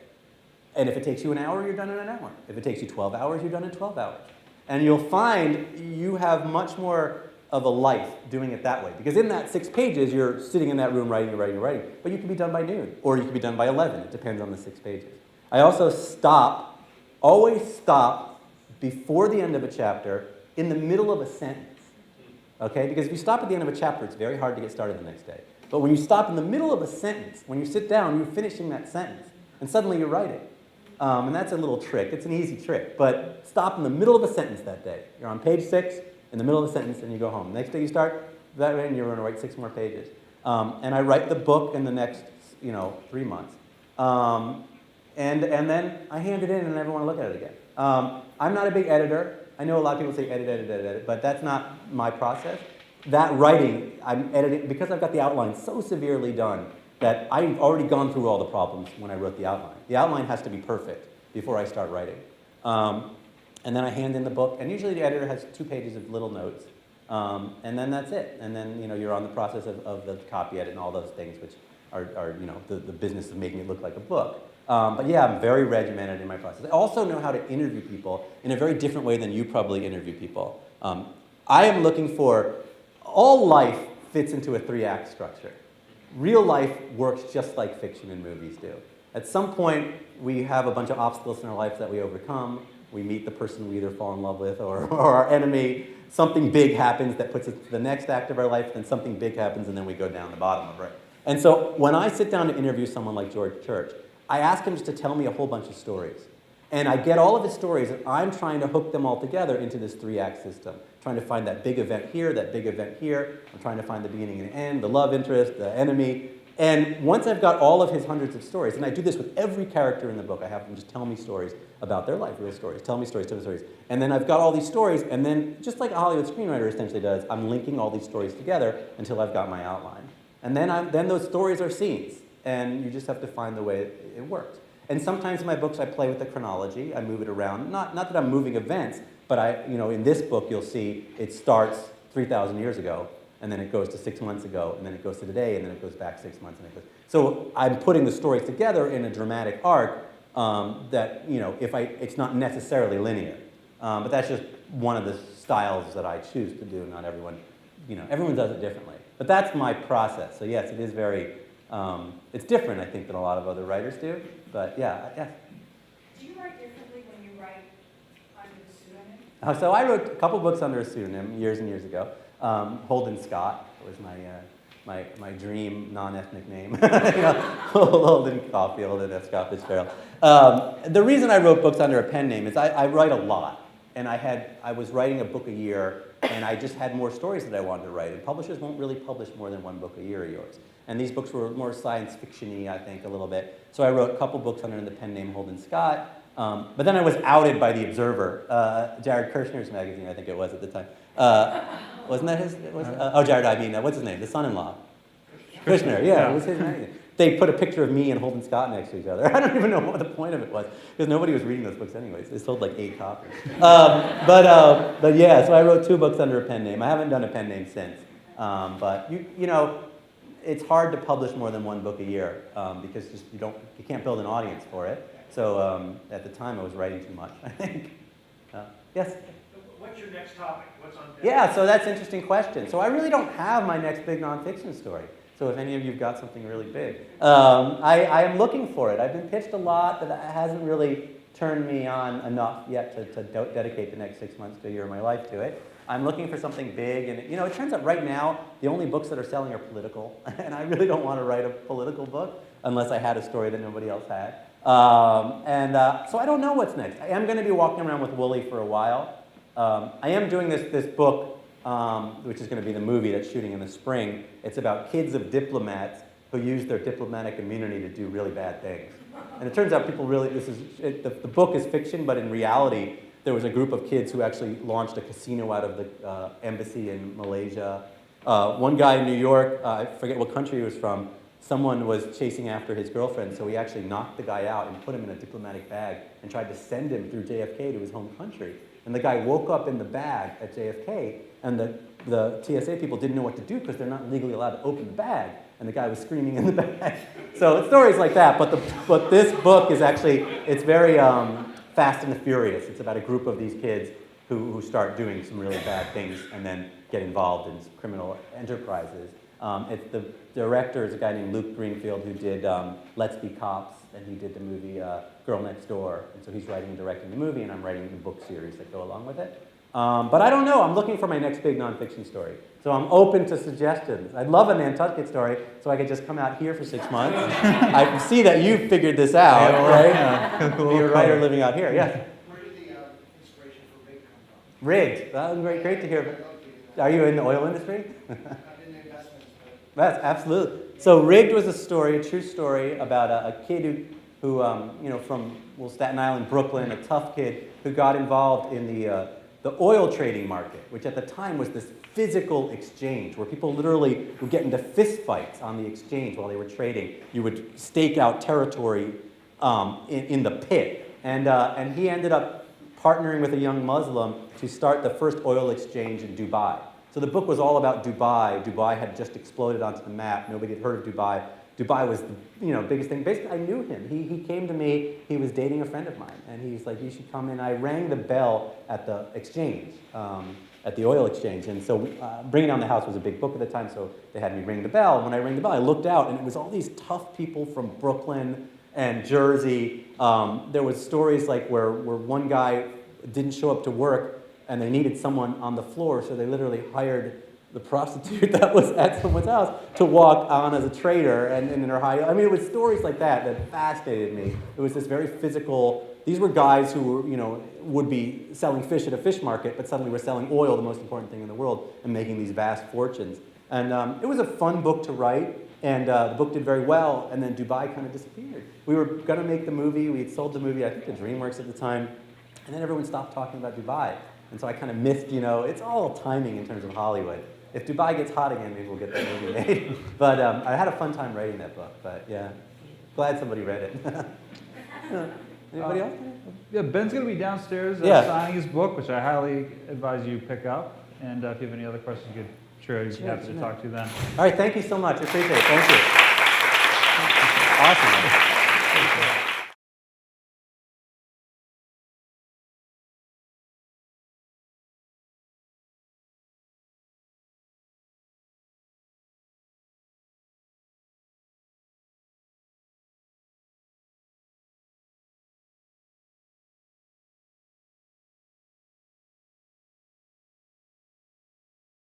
And if it takes you an hour, you're done in an hour. If it takes you 12 hours, you're done in 12 hours. And you'll find you have much more of a life doing it that way. Because in that 6 pages, you're sitting in that room writing. But you can be done by noon, or you can be done by 11. It depends on the 6 pages. I also always stop before the end of a chapter in the middle of a sentence. Okay? Because if you stop at the end of a chapter, it's very hard to get started the next day. But when you stop in the middle of a sentence, when you sit down, you're finishing that sentence, and suddenly you're writing. And that's a little trick. It's an easy trick. But stop in the middle of a sentence that day. You're on page 6, in the middle of a sentence, and you go home. Next day you start that way, and you're going to write 6 more pages. And I write the book in the next, 3 months. And then I hand it in, and I never want to look at it again. I'm not a big editor. I know a lot of people say edit, but that's not my process. That writing, I'm editing, because I've got the outline so severely done that I've already gone through all the problems when I wrote the outline. The outline has to be perfect before I start writing. And then I hand in the book, and usually the editor has 2 pages of little notes. And then that's it. And then, you're on the process of the copy edit and all those things, which are the business of making it look like a book. But yeah, I'm very regimented in my process. I also know how to interview people in a very different way than you probably interview people. I am looking for, all life fits into a 3-act structure. Real life works just like fiction and movies do. At some point, we have a bunch of obstacles in our life that we overcome. We meet the person we either fall in love with or our enemy. Something big happens that puts us to the next act of our life, then something big happens, and then we go down the bottom of it. And so when I sit down to interview someone like George Church, I ask him just to tell me a whole bunch of stories. And I get all of his stories, and I'm trying to hook them all together into this 3-act system. Trying to find that big event here, that big event here. I'm trying to find the beginning and the end, the love interest, the enemy. And once I've got all of his hundreds of stories, and I do this with every character in the book, I have them just tell me stories about their life, real stories. Tell me stories. And then I've got all these stories, and then just like a Hollywood screenwriter essentially does, I'm linking all these stories together until I've got my outline. And then those stories are scenes, and you just have to find the way it works. And sometimes in my books I play with the chronology, I move it around. Not that I'm moving events, but in this book you'll see it starts 3,000 years ago, and then it goes to 6 months ago, and then it goes to today, and then it goes back 6 months, and it goes. So I'm putting the stories together in a dramatic arc that, it's not necessarily linear. But that's just one of the styles that I choose to do. Not everyone, everyone does it differently. But that's my process. So yes, it is very, it's different, I think, than a lot of other writers do. But yeah. Do you write differently when you write under the pseudonym? So I wrote a couple books under a pseudonym years and years ago. Holden Scott was my dream non-ethnic name. Holden Caulfield and Scott Fitzgerald. The reason I wrote books under a pen name is I write a lot. And I was writing a book a year, and I just had more stories that I wanted to write. And publishers won't really publish more than one book a year of yours. And these books were more science fiction-y, I think, a little bit. So I wrote a couple books under the pen name Holden Scott. But then I was outed by The Observer, Jared Kushner's magazine, I think it was at the time. Wasn't that his? Jared, what's his name? The son-in-law. Kushner, yeah, it was his magazine. They put a picture of me and Holden Scott next to each other. I don't even know what the point of it was, because nobody was reading those books anyways. They sold like 8 copies. But yeah, so I wrote 2 books under a pen name. I haven't done a pen name since. But it's hard to publish more than 1 book a year because you can't build an audience for it. So at the time I was writing too much, I think. Yes? What's your next topic? What's on deck? Yeah, so that's an interesting question. So I really don't have my next big nonfiction story. So if any of you have got something really big. I am looking for it. I've been pitched a lot, but it hasn't really turned me on enough yet to dedicate the next 6 months to a year of my life to it. I'm looking for something big, and it turns out right now the only books that are selling are political, and I really don't want to write a political book unless I had a story that nobody else had. So I don't know what's next. I am going to be walking around with Wooly for a while. I am doing this book, which is going to be the movie that's shooting in the spring. It's about kids of diplomats who use their diplomatic immunity to do really bad things. And it turns out people really, the book is fiction, but in reality, there was a group of kids who actually launched a casino out of the embassy in Malaysia. One guy in New York, I forget what country he was from, someone was chasing after his girlfriend, so he actually knocked the guy out and put him in a diplomatic bag and tried to send him through JFK to his home country. And the guy woke up in the bag at JFK, and the TSA people didn't know what to do because they're not legally allowed to open the bag. And the guy was screaming in the bag. So it's stories like that. But this book is actually, it's very Fast and the Furious. It's about a group of these kids who start doing some really bad things and then get involved in criminal enterprises. The director is a guy named Luke Greenfield who did Let's Be Cops, and he did the movie Girl Next Door. And so he's writing and directing the movie, and I'm writing the book series that go along with it. But I don't know. I'm looking for my next big nonfiction story. So I'm open to suggestions. I'd love a Nantucket story so I could just come out here for 6 months. I see that you figured this out, right? Yeah, cool. You're a writer living out here, yes. Where did the inspiration for Rig come from? Rigged. That was great to hear. Are you in the oil industry? I'm in the investments, but That's absolutely. So Rigged was a story, a true story about a kid who from Staten Island, Brooklyn, a tough kid who got involved in the oil trading market, which at the time was this physical exchange where people literally would get into fist fights on the exchange while they were trading. You would stake out territory in the pit. And he ended up partnering with a young Muslim to start the first oil exchange in Dubai. So the book was all about Dubai. Dubai had just exploded onto the map. Nobody had heard of Dubai. Dubai was the biggest thing. Basically, I knew him. He came to me. He was dating a friend of mine, and he's like, "You should come in." I rang the bell at the exchange, at the oil exchange, and so Bringing Down the House was a big book at the time, so they had me ring the bell. When I rang the bell, I looked out, and it was all these tough people from Brooklyn and Jersey. There was stories like where one guy didn't show up to work, and they needed someone on the floor, so they literally hired the prostitute that was at someone's house to walk on as a trader and in her high. I mean, it was stories like that fascinated me. It was this very physical. These were guys who were, would be selling fish at a fish market, but suddenly were selling oil, the most important thing in the world, and making these vast fortunes. And it was a fun book to write, and the book did very well. And then Dubai kind of disappeared. We were going to make the movie. We had sold the movie, I think, to DreamWorks at the time, and then everyone stopped talking about Dubai. And so I kind of missed. It's all timing in terms of Hollywood. If Dubai gets hot again, maybe we'll get that movie made. But I had a fun time writing that book. But yeah, glad somebody read it. Anybody else? Yeah, Ben's going to be downstairs Yeah. signing his book, which I highly advise you pick up. And if you have any other questions, sure, I'd be happy to talk to you then. All right, thank you so much. I appreciate it. Thank you. Awesome.